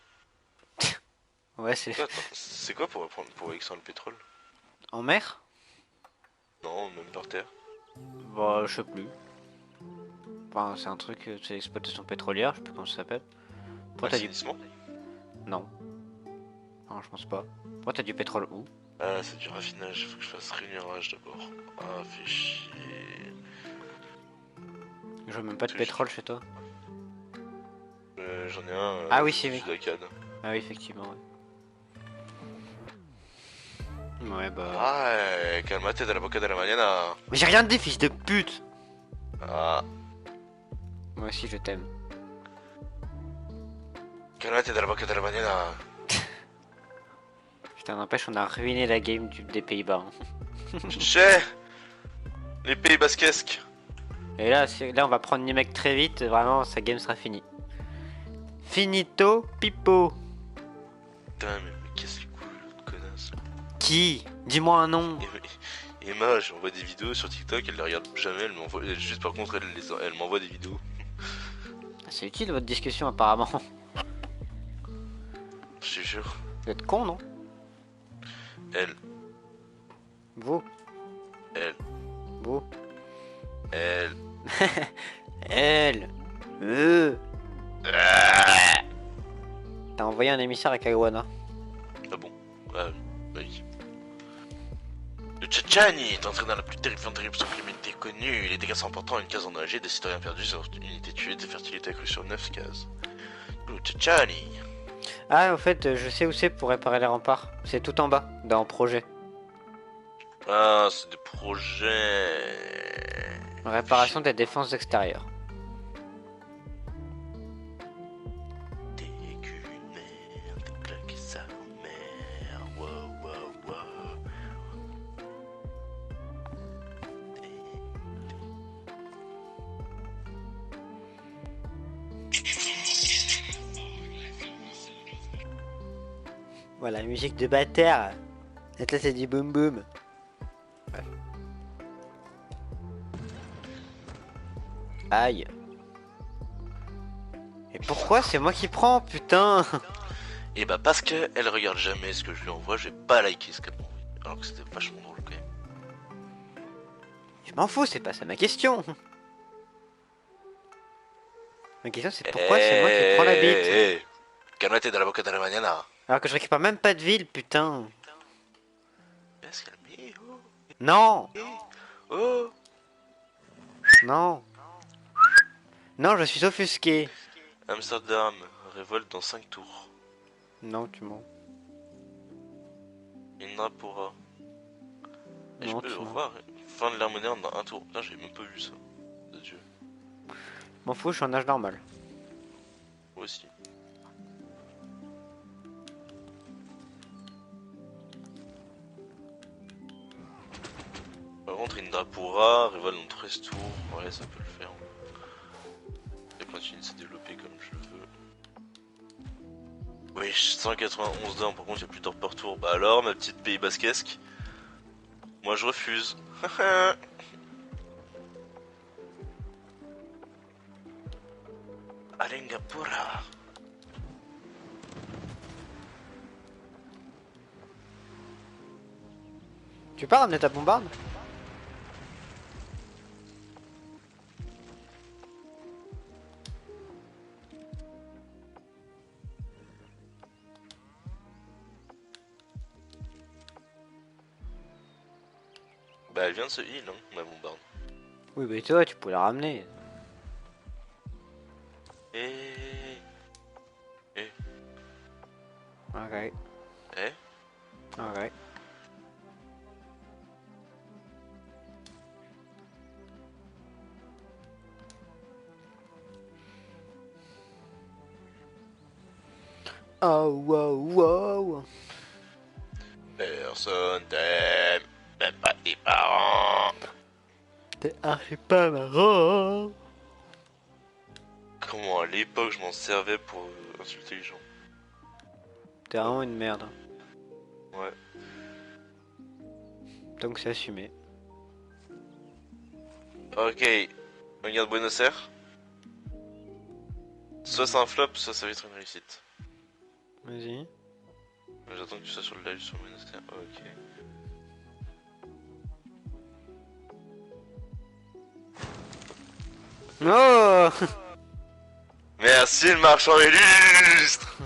Ouais, c'est... Attends, c'est quoi pour extraire le pétrole? En mer? Non, même par terre. Bah, je sais plus. Enfin, c'est un truc, c'est l'exploitation pétrolière, je sais plus comment ça s'appelle. Pourquoi t'as du... Assainissement? Non. Non, je pense pas. Pourquoi t'as du pétrole où? Ah, c'est du raffinage, faut que je fasse réunirage d'abord. Ah, fais chier. Je vois même pas de pétrole chez toi. J'en ai un. Ah oui, c'est vrai. Sudacad. Ah oui, effectivement, ouais. Ouais, bah... Ah, calmate de la boca de la mañana. Mais j'ai rien dit, fils de pute! Ah, Moi aussi, je t'aime. calmate de la boca de la mañana. Putain, n'empêche, on a ruiné la game des Pays-Bas. Hein. Che, les pays basquesques. Et là, là, on va prendre Nimek très vite, vraiment, sa game sera finie. Finito, pipo. Putain, mais qu'est-ce que cool, l'autre connasse. Qui? Dis-moi un nom. Emma, j'envoie des vidéos sur TikTok, elle les regarde jamais, elle m'envoie. Juste par contre, elle m'envoie des vidéos. C'est utile votre discussion, apparemment. Je te jure. Vous êtes con, non? Elle, Vous? elle, Vous? elle. Elle. T'as envoyé un émissaire à Caguana. Ah bon? Ah oui. Le Tchatchani est entré dans la plus terrifiante éruption criminalité connue. Les dégâts sont importants, une case endommagée, des citoyens perdus, une unité tuée, des fertilités accrues sur 9 cases. Le Tchatchani. Ah, en fait, je sais où c'est pour réparer les remparts. C'est tout en bas, dans projet. Ah, c'est des projets. Réparation des défenses extérieures. T'es qu'une merde, claquer sa mère. Wow, wow, wow. Voilà, musique de bâtard. Et là, c'est du boum boum. Ouais. Aïe. Et pourquoi c'est moi qui prends, putain? Et bah parce que elle regarde jamais ce que je lui envoie, je vais pas liker ce qu'elle m'envoie. Alors que c'était vachement drôle quand même. Je m'en fous, c'est pas ça ma question. Ma question c'est pourquoi c'est moi qui prends la bite. Calmate de la boca de la mañana. Alors que je récupère même pas de ville, putain. Bien se calmer, oh. Non. Oh. Non. Non, je suis offusqué. Amsterdam, révolte dans 5 tours. Non, tu mens. Indrapura. Et je Non, peux tu le mens. revoir. Fin de l'ère moderne dans un tour. Putain, j'ai même pas vu ça. De Dieu. M'en fous, je suis en âge normal. Moi aussi. Par contre, Indrapura, révolte dans 13 tours. Ouais, ça peut le faire. Et continue de se développer comme je veux. Oui, 191 dents, par contre, il y a plus d'or par tour. Bah alors, ma petite pays basquesque. Moi, je refuse. Ringapura. Tu peux ramener ta bombarde? Bah elle vient de se heal, hein, ma bombarde. Oui, mais toi, tu peux la ramener. Eh. Ok. Eh. Ok. Oh, wow, wow. Personne t'aime, même pas tes parents. T'es archi pas marrant. Comment à l'époque je m'en servais pour insulter les gens. T'es vraiment une merde. Ouais. Donc c'est assumé. Ok, regarde Buenos Aires. Soit c'est un flop, soit ça va être une réussite. Vas-y. J'attends que tu sois sur le live sur Buenos Aires. Ok. Oh. Merci le marchand illustre.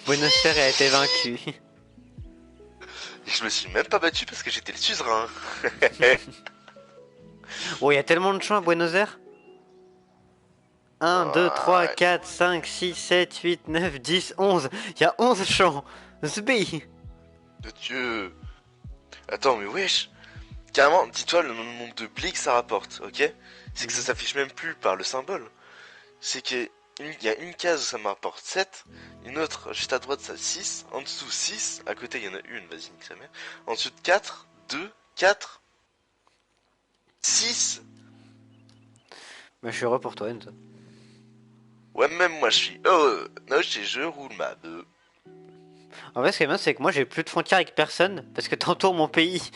Buenos Aires a été vaincu. Je me suis même pas battu parce que j'étais le suzerain. Oh, il y a tellement de champs à Buenos Aires. 1, 2, 3, 4, 5, 6, 7, 8, 9, 10, 11. Il y a 11 champs. Zbi. De Dieu. Attends, mais wesh. Carrément, dis-toi le nombre de blés que ça rapporte, ok? C'est que ça s'affiche même plus par le symbole. C'est qu'il y a une case où ça me rapporte 7, une autre juste à droite ça 6, en dessous 6, à côté il y en a une, vas-y nique sa mère. Ensuite 4, 2, 4, 6. Bah, je suis heureux pour toi, Enzo. Ouais, même moi je suis heureux. Noche et je roule ma bœuf. En fait, ce qui est bien, c'est que moi j'ai plus de frontières avec personne parce que t'entoures mon pays.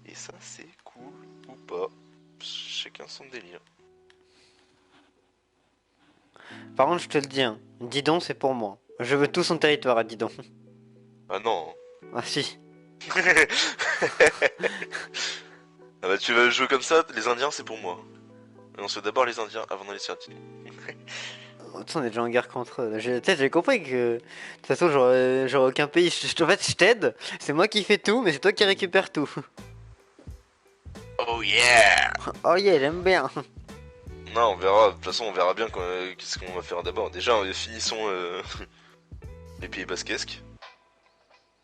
Et ça c'est cool ou pas. Chacun son délire. Par contre, je te le dis, hein, Didon, c'est pour moi. Je veux tout son territoire à Didon. Ah non. Ah si. Ah bah tu veux jouer comme ça, les Indiens c'est pour moi. Et on se fait d'abord les Indiens avant d'aller se faire Didon. Oh, on est déjà en guerre contre eux. J'ai compris que de toute façon j'aurais aucun pays. En fait, je t'aide. C'est moi qui fais tout, mais c'est toi qui récupères tout. Oh yeah. Oh yeah, j'aime bien. Non, on verra. De toute façon, on verra bien qu'est-ce qu'on va faire d'abord. Déjà, finissons les pays basquesques.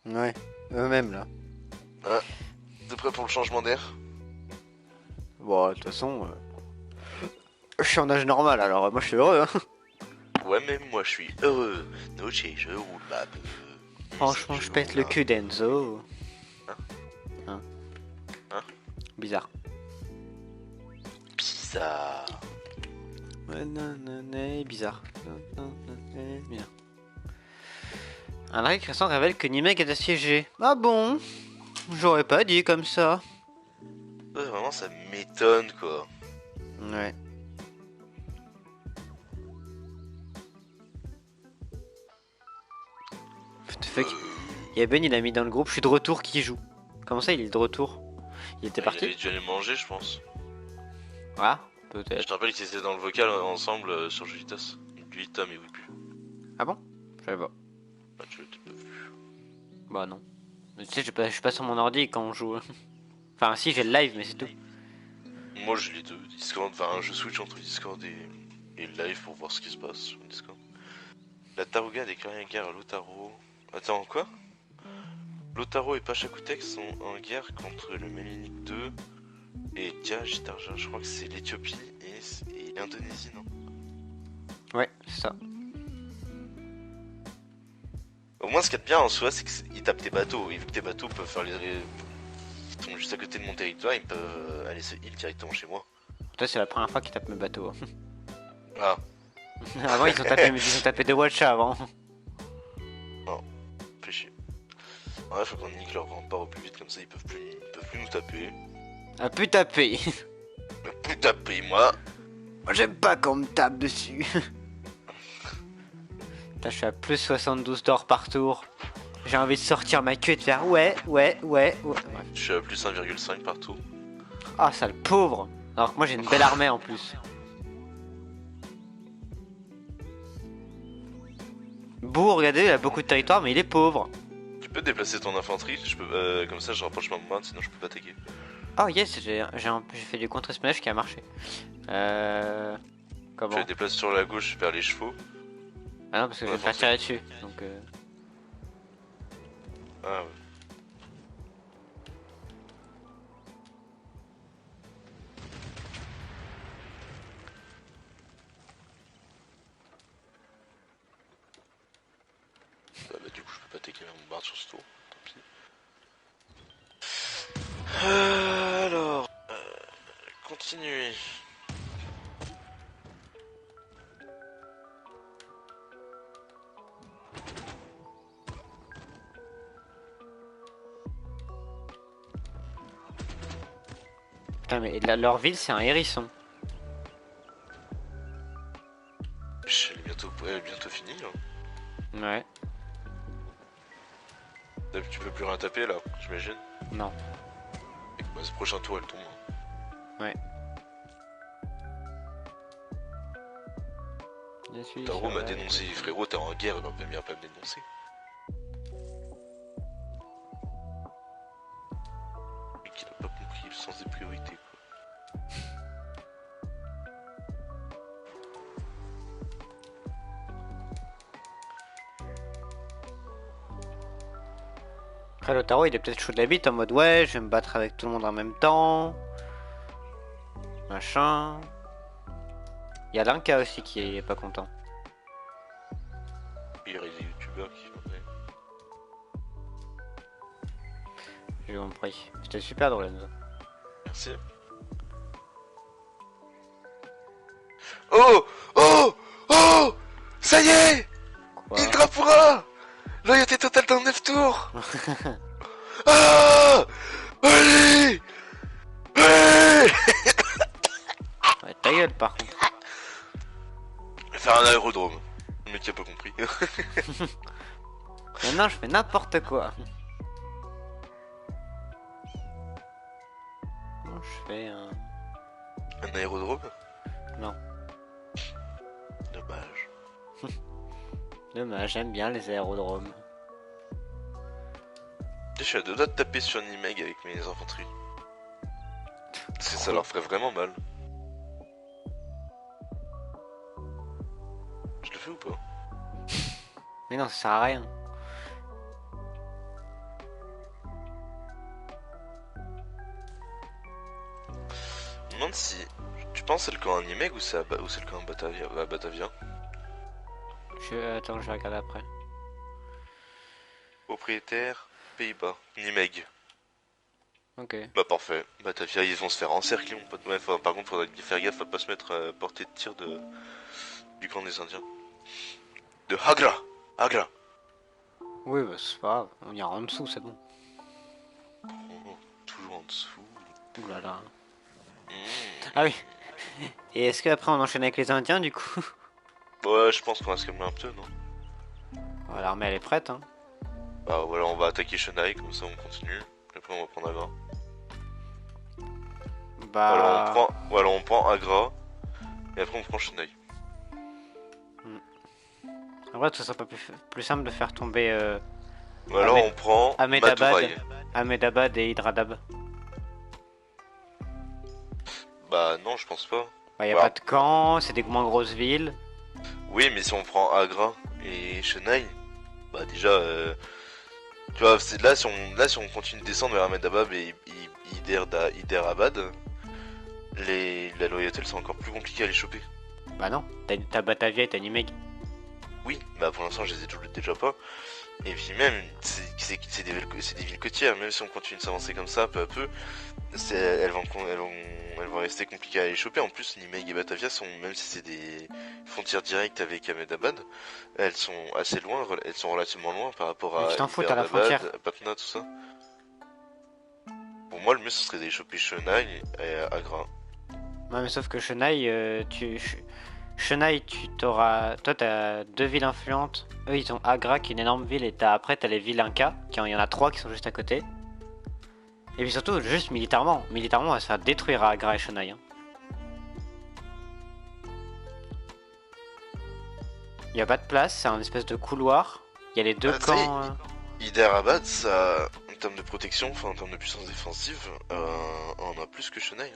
Ouais, eux-mêmes là. Ah, t'es prêt pour le changement d'air? Bon, de toute façon, je suis en âge normal, alors moi je suis heureux. Hein. Ouais, même moi je suis heureux. Noche, je roule ma beuh. Franchement, je pète le cul d'Enzo. Hein? Bizarre. Bizarre. Bizarre. Bien. Un article récent révèle que Nimeg est assiégé. Ah bon? J'aurais pas dit comme ça. Ouais, vraiment, ça m'étonne quoi. Ouais. What the fuck? Il y a Ben, il a mis dans le groupe, je suis de retour, qui joue? Comment ça, il est de retour? Il était Il parti? avait dû aller manger, je pense. Ah, Je peut-être. te rappelle qu'ils étaient dans le vocal ensemble sur Julitas. Lui, Tom et Whippy. Ah bon? Je savais pas. Bah, tu l'as peut-être pas vu. Bah non. Mais tu sais, je suis pas sur mon ordi quand on joue. Enfin, si, j'ai le live, mais c'est tout. Moi, j'ai les deux. Discord, enfin, je switch entre Discord et le live pour voir ce qui se passe sur Discord. La Taruga déclare une guerre à Lotaro. Attends, quoi? Lotaro et Pachakutek sont en guerre contre le Mélénique 2 et Djajitarja. Je crois que c'est l'Éthiopie et l'Indonésie, non? Ouais, c'est ça. Au moins, ce qu'il y a de bien en soi, c'est qu'ils tapent tes bateaux. Et vu que tes bateaux peuvent faire les. Ils sont juste à côté de mon territoire, ils peuvent aller se heal directement chez moi. Toi, c'est la première fois qu'ils tapent mes bateaux. Ah, Avant, ils ont tapé 2 watcha avant. fais chier. Ouais, faut qu'on nique leur rempart au plus vite, comme ça ils peuvent plus nous taper. Ah putain taper. Plus taper, moi. Moi j'aime pas qu'on me tape dessus. Putain, je suis à plus 72 d'or par tour. J'ai envie de sortir ma queue et de faire ouais. Bref. Je suis à plus 1,5 partout. Ah, sale pauvre. Alors que moi j'ai une belle armée en plus. Bouh, regardez, il a beaucoup de territoire, mais il est pauvre. Tu peux déplacer ton infanterie, comme ça je rapproche ma main, sinon je peux pas attaquer. Oh yes, j'ai fait du contre-espionnage qui a marché. Comment? Tu la déplaces sur la gauche vers les chevaux. Ah non, parce que je vais me faire tirer dessus. Donc Ah ouais. Bah, du coup je peux pas attaquer ma bombarde sur ce tour, tant pis. Alors, continuer. putain, mais leur ville c'est un hérisson. Elle est bientôt finie. Hein. Ouais. Tu peux plus rien taper là, j'imagine. Non. Et bah, ce prochain tour elle tombe. Hein. Ouais. Taro m'a dénoncé, frérot, t'es en guerre, il va bien pas me dénoncer. Mais qu'il a pas compris le sens des priorités, quoi. Après l'Otaro il est peut-être chaud de la bite en mode ouais je vais me battre avec tout le monde en même temps. Machin. Il y a Linka aussi qui est pas content. Il y a des youtubeurs qui font des... J'ai compris. C'était super drôle Enzo. Merci. Oh! Oh! Oh! Ça y est! Quoi? Il grappera! Loyauté totale dans 9 tours! Ah! Allez! Allez! Ouais, ta gueule par contre. Faire un aérodrome. Le mec qui a pas compris. Maintenant je fais n'importe quoi. Comment je fais un... Un aérodrome? Non. Dommage. Dommage, j'aime bien les aérodromes. Je suis à deux doigts de taper sur Nimeg avec mes infanteries. Ça leur ferait vraiment mal. Je le fais ou pas? Mais non, ça sert à rien. Je me demande si... Tu penses c'est le camp à Nimeg ou c'est le camp à Batavia? Attends, je vais regarder après. Propriétaire, Pays-Bas, Nimeg. Ok. Bah parfait, Batavia ils vont se faire encercler mon pote. Ouais, par contre faudrait faire gaffe à pas se mettre à portée de tir du camp des Indiens. De Agra! Agra! Oui, bah c'est pas grave, on ira en dessous, c'est bon. Oh, toujours en dessous. Ouh là là. Mmh. Ah oui. Et est-ce qu'après on enchaîne avec les Indiens du coup? Ouais, je pense qu'on va se calmer un peu, non? Oh, l'armée elle est prête, hein. Bah voilà, on va attaquer Chennai, comme ça on continue. Après on va prendre Agra. Bah... Voilà, on prend Agra. Et après on prend Chennai. En vrai, ça serait pas plus simple de faire tomber Ou alors on prend Ahmedabad, Madurai. Ahmedabad et Hyderabad. Bah non, je pense pas. Bah, y a Bah, pas de camp, c'est des moins grosses villes. Oui, mais si on prend Agra et Chennai, bah déjà, tu vois, là si on continue de descendre vers Ahmedabad et Hyderabad, la loyauté c'est encore plus compliqué à les choper. Bah non, t'as Batavia et t'as Nimeg. Oui, bah pour l'instant je les ai déjà pas. Et puis même, c'est des villes côtières, même si on continue de s'avancer comme ça, peu à peu, elles vont rester compliquées à aller choper. En plus, Nimeg et Batavia sont, même si c'est des frontières directes avec Ahmedabad, elles sont assez loin, elles sont relativement loin par rapport Mais à tu t'en fous, t'as la frontière. Iberdabad, Patna, tout ça. Pour moi, le mieux, ce serait d'aller choper Chennai et Agra. Ouais, mais sauf que Chennai, Chennai, tu t'auras. Toi, t'as deux villes influentes. Eux, ils ont Agra, qui est une énorme ville, et après, t'as les villes Inca, il y en a trois qui sont juste à côté. Et puis surtout, juste militairement. Militairement, on va se faire détruire à Agra et Chennai. Hein. Il y a pas de place, c'est un espèce de couloir. Il y a les deux camps. Hyderabad, ça, en termes de protection, enfin en termes de puissance défensive, on a plus que Chennai.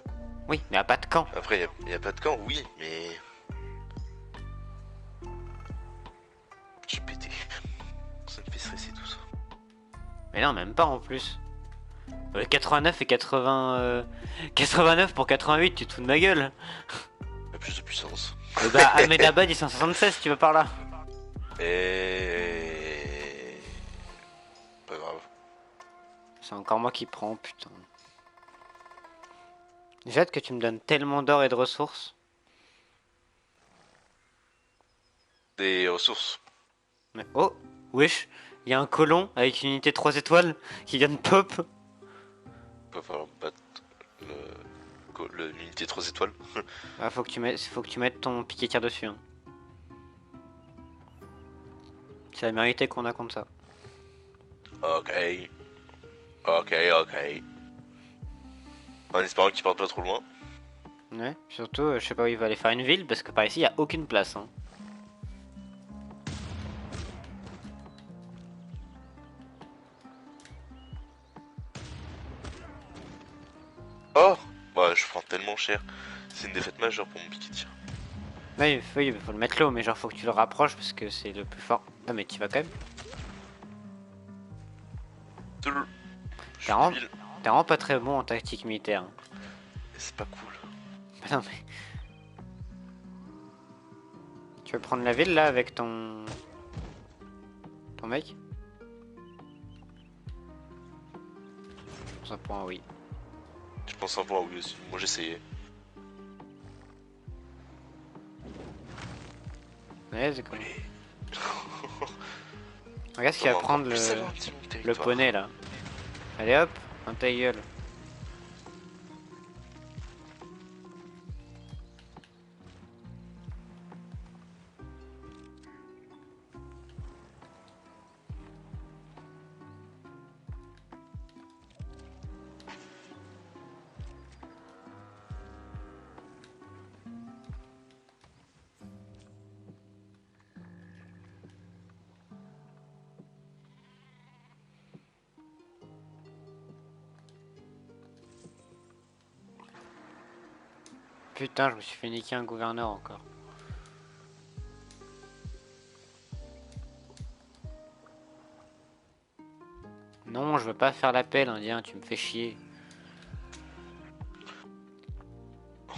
Oui, mais il n'y a pas de camp. Après, il n'y a pas de camp, oui, mais. J'ai pété. Ça me fait stresser tout ça. Mais non, même pas en plus. 89 et 80. 89 pour 88, tu te fous de ma gueule. Il y a plus de puissance. Et bah, Ahmedabad, ils sont 76, tu vas par là. Et. Pas grave. C'est encore moi qui prends, putain. J'ai hâte que tu me donnes tellement d'or et de ressources. Des ressources. Mais oh, wesh, il y a un colon avec une unité 3 étoiles qui vient de pop. Il va falloir battre l'unité 3 étoiles. Ah, faut que tu mettes ton piqué tir dessus. Hein. C'est la mérité qu'on a contre ça. Ok. Ok. En espérant qu'il parte pas trop loin. Ouais, surtout, je sais pas où il va aller faire une ville parce que par ici, il y a aucune place. Hein. Oh bah, je prends tellement cher. C'est une défaite majeure pour mon piqué de tir. Ouais, il faut le mettre là, mais genre faut que tu le rapproches parce que c'est le plus fort. Ah, mais tu vas quand même. T'es vraiment pas très bon en tactique militaire. Hein. C'est pas cool. Bah non, mais. Tu veux prendre la ville là avec ton. Ton mec? Un point, oui. Je pense un point oui aussi. Moi j'essayais. Ouais, c'est cool. Regarde ce qu'il va prendre le poney là. Allez hop, un ta gueule. Putain, je me suis fait niquer un gouverneur encore. Non, je veux pas faire l'appel, indien, tu me fais chier.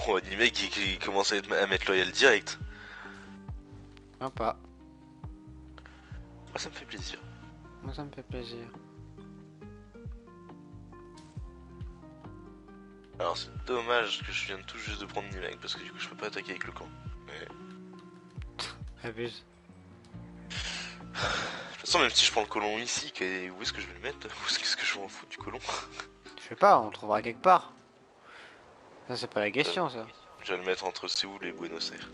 Oh, des mecs qui commencent à mettre loyal direct. Non, pas. Moi ça me fait plaisir. Moi ça me fait plaisir. Alors c'est dommage que je vienne tout juste de prendre Nimeg parce que du coup je peux pas attaquer avec le camp. Mais... Abuse. De toute façon même si je prends le colon ici, où est-ce que je vais le mettre? Où est-ce que je vais en foutre du colon? Je sais pas, on trouvera quelque part. Ça c'est pas la question ça. Je vais le mettre entre Séoul et Buenos Aires.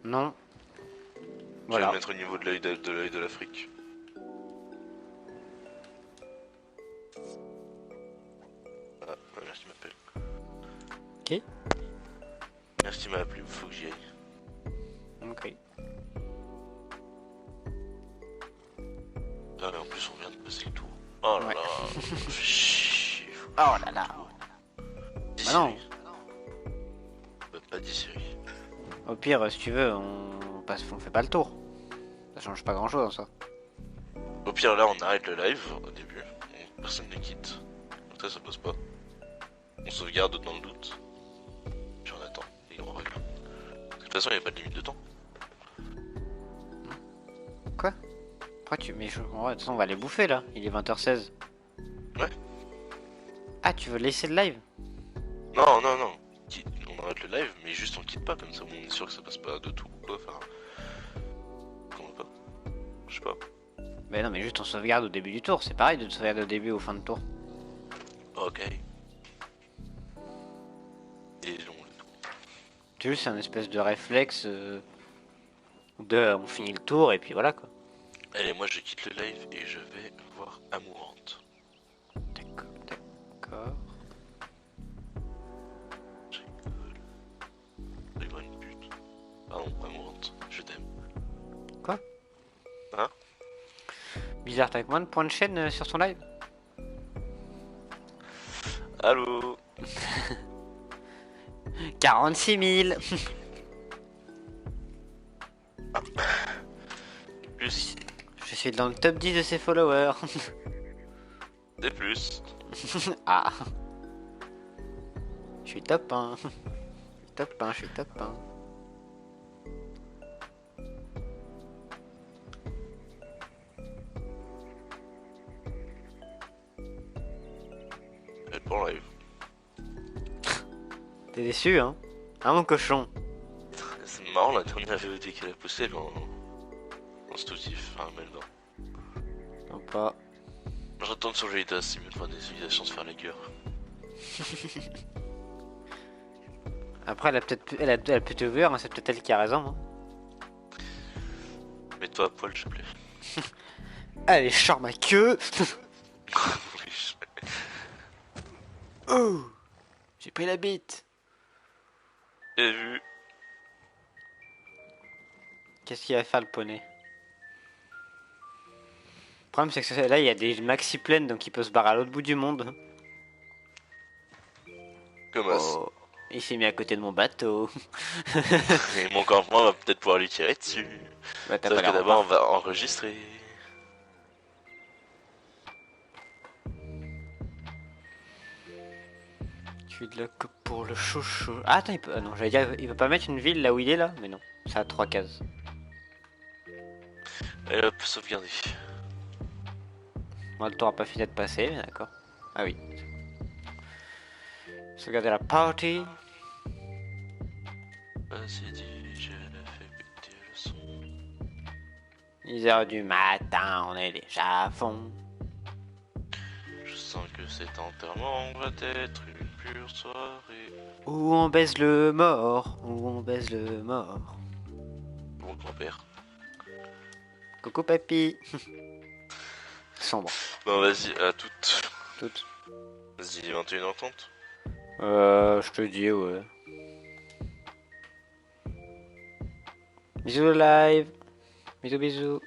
Non. Je vais le mettre au niveau de l'œil de l'Afrique. Ah, merci qui m'appelle. Qui? Merci qui m'a appelé, faut que j'y aille. Ok. Ah mais en plus on vient de passer le tour. Oh là Ouais. là, ça me fait chier. Oh là là. Dis Bah non. Pas d'Issyrie. Au pire, si tu veux, on fait pas le tour. Ça change pas grand chose ça. Au pire là on arrête le live au début, personne ne quitte. Comme ça passe pas. On sauvegarde dans le doute. Puis on attend et on revient. De toute façon il n'y a pas de limite de temps. Quoi? Pourquoi tu... Mais de toute façon, on va les bouffer, là. Il est 20h16. Ouais. Ah, tu veux laisser le live? Non, non, non. On arrête le live, mais juste on quitte pas, comme ça on est sûr que ça passe pas de tout ou quoi, enfin... Comment pas? Je sais pas. Mais non, mais juste on sauvegarde au début du tour. C'est pareil de sauvegarder au début ou au fin de tour. Ok. Et donc... C'est juste un espèce de réflexe de on finit le tour et puis voilà quoi. Allez, moi je quitte le live et je vais voir Amourante. D'accord, d'accord. Je voir une pute. Pardon, Amourante, je t'aime. Quoi? Hein? Bizarre, t'as moins de points de chaîne sur ton live? Allô? 46 000. Plus. Je suis dans le top 10 de ses followers. Des plus. Ah. Je suis top 1. Je suis top 1, je suis top 1. Elle est pas en live. T'es déçu, hein? Hein, mon cochon? C'est marrant, la dernière VOD qu'elle a postée, elle est en stoutif, enfin, Melba. Non, pas. Je retourne sur Jaidas, il me fera des civilisations se faire la gueule. Après, elle a peut-être elle a plutôt vu, hein, c'est peut-être elle qui a raison. Hein. Mets-toi à poil, s'il te plaît. Allez, je sors ma queue. Oh, j'ai pris la bite. J'ai vu. Qu'est-ce qu'il va faire le poney? Le problème c'est que là il y a des maxi plaines donc il peut se barrer à l'autre bout du monde. Comme as. Oh, il s'est mis à côté de mon bateau. Et mon campement va peut-être pouvoir lui tirer dessus. Bah t'as Sauf pas que l'air d'abord on revoir. va enregistrer. Je suis de la coupe pour le chouchou. Ah attends, il peut... ah, non, j'allais dire, il peut pas mettre une ville là où il est là? Mais non, ça a 3 cases. Et hop, sauvegarder. Moi le tour a pas fini de passer, mais d'accord. Ah oui. Sauvegarder la party. Vas-y, dis, je la fais péter le son. 10h du matin, on est déjà à fond. Je sens que cet enterrement va être une pure soirée. Où on baise le mort, où on baise le mort. Mon grand-père. Coucou papy. Sombre. Bon, vas-y, à toutes. Toutes. Vas-y, 21h30. Je te dis ouais. Bisous le live. Bisous bisous.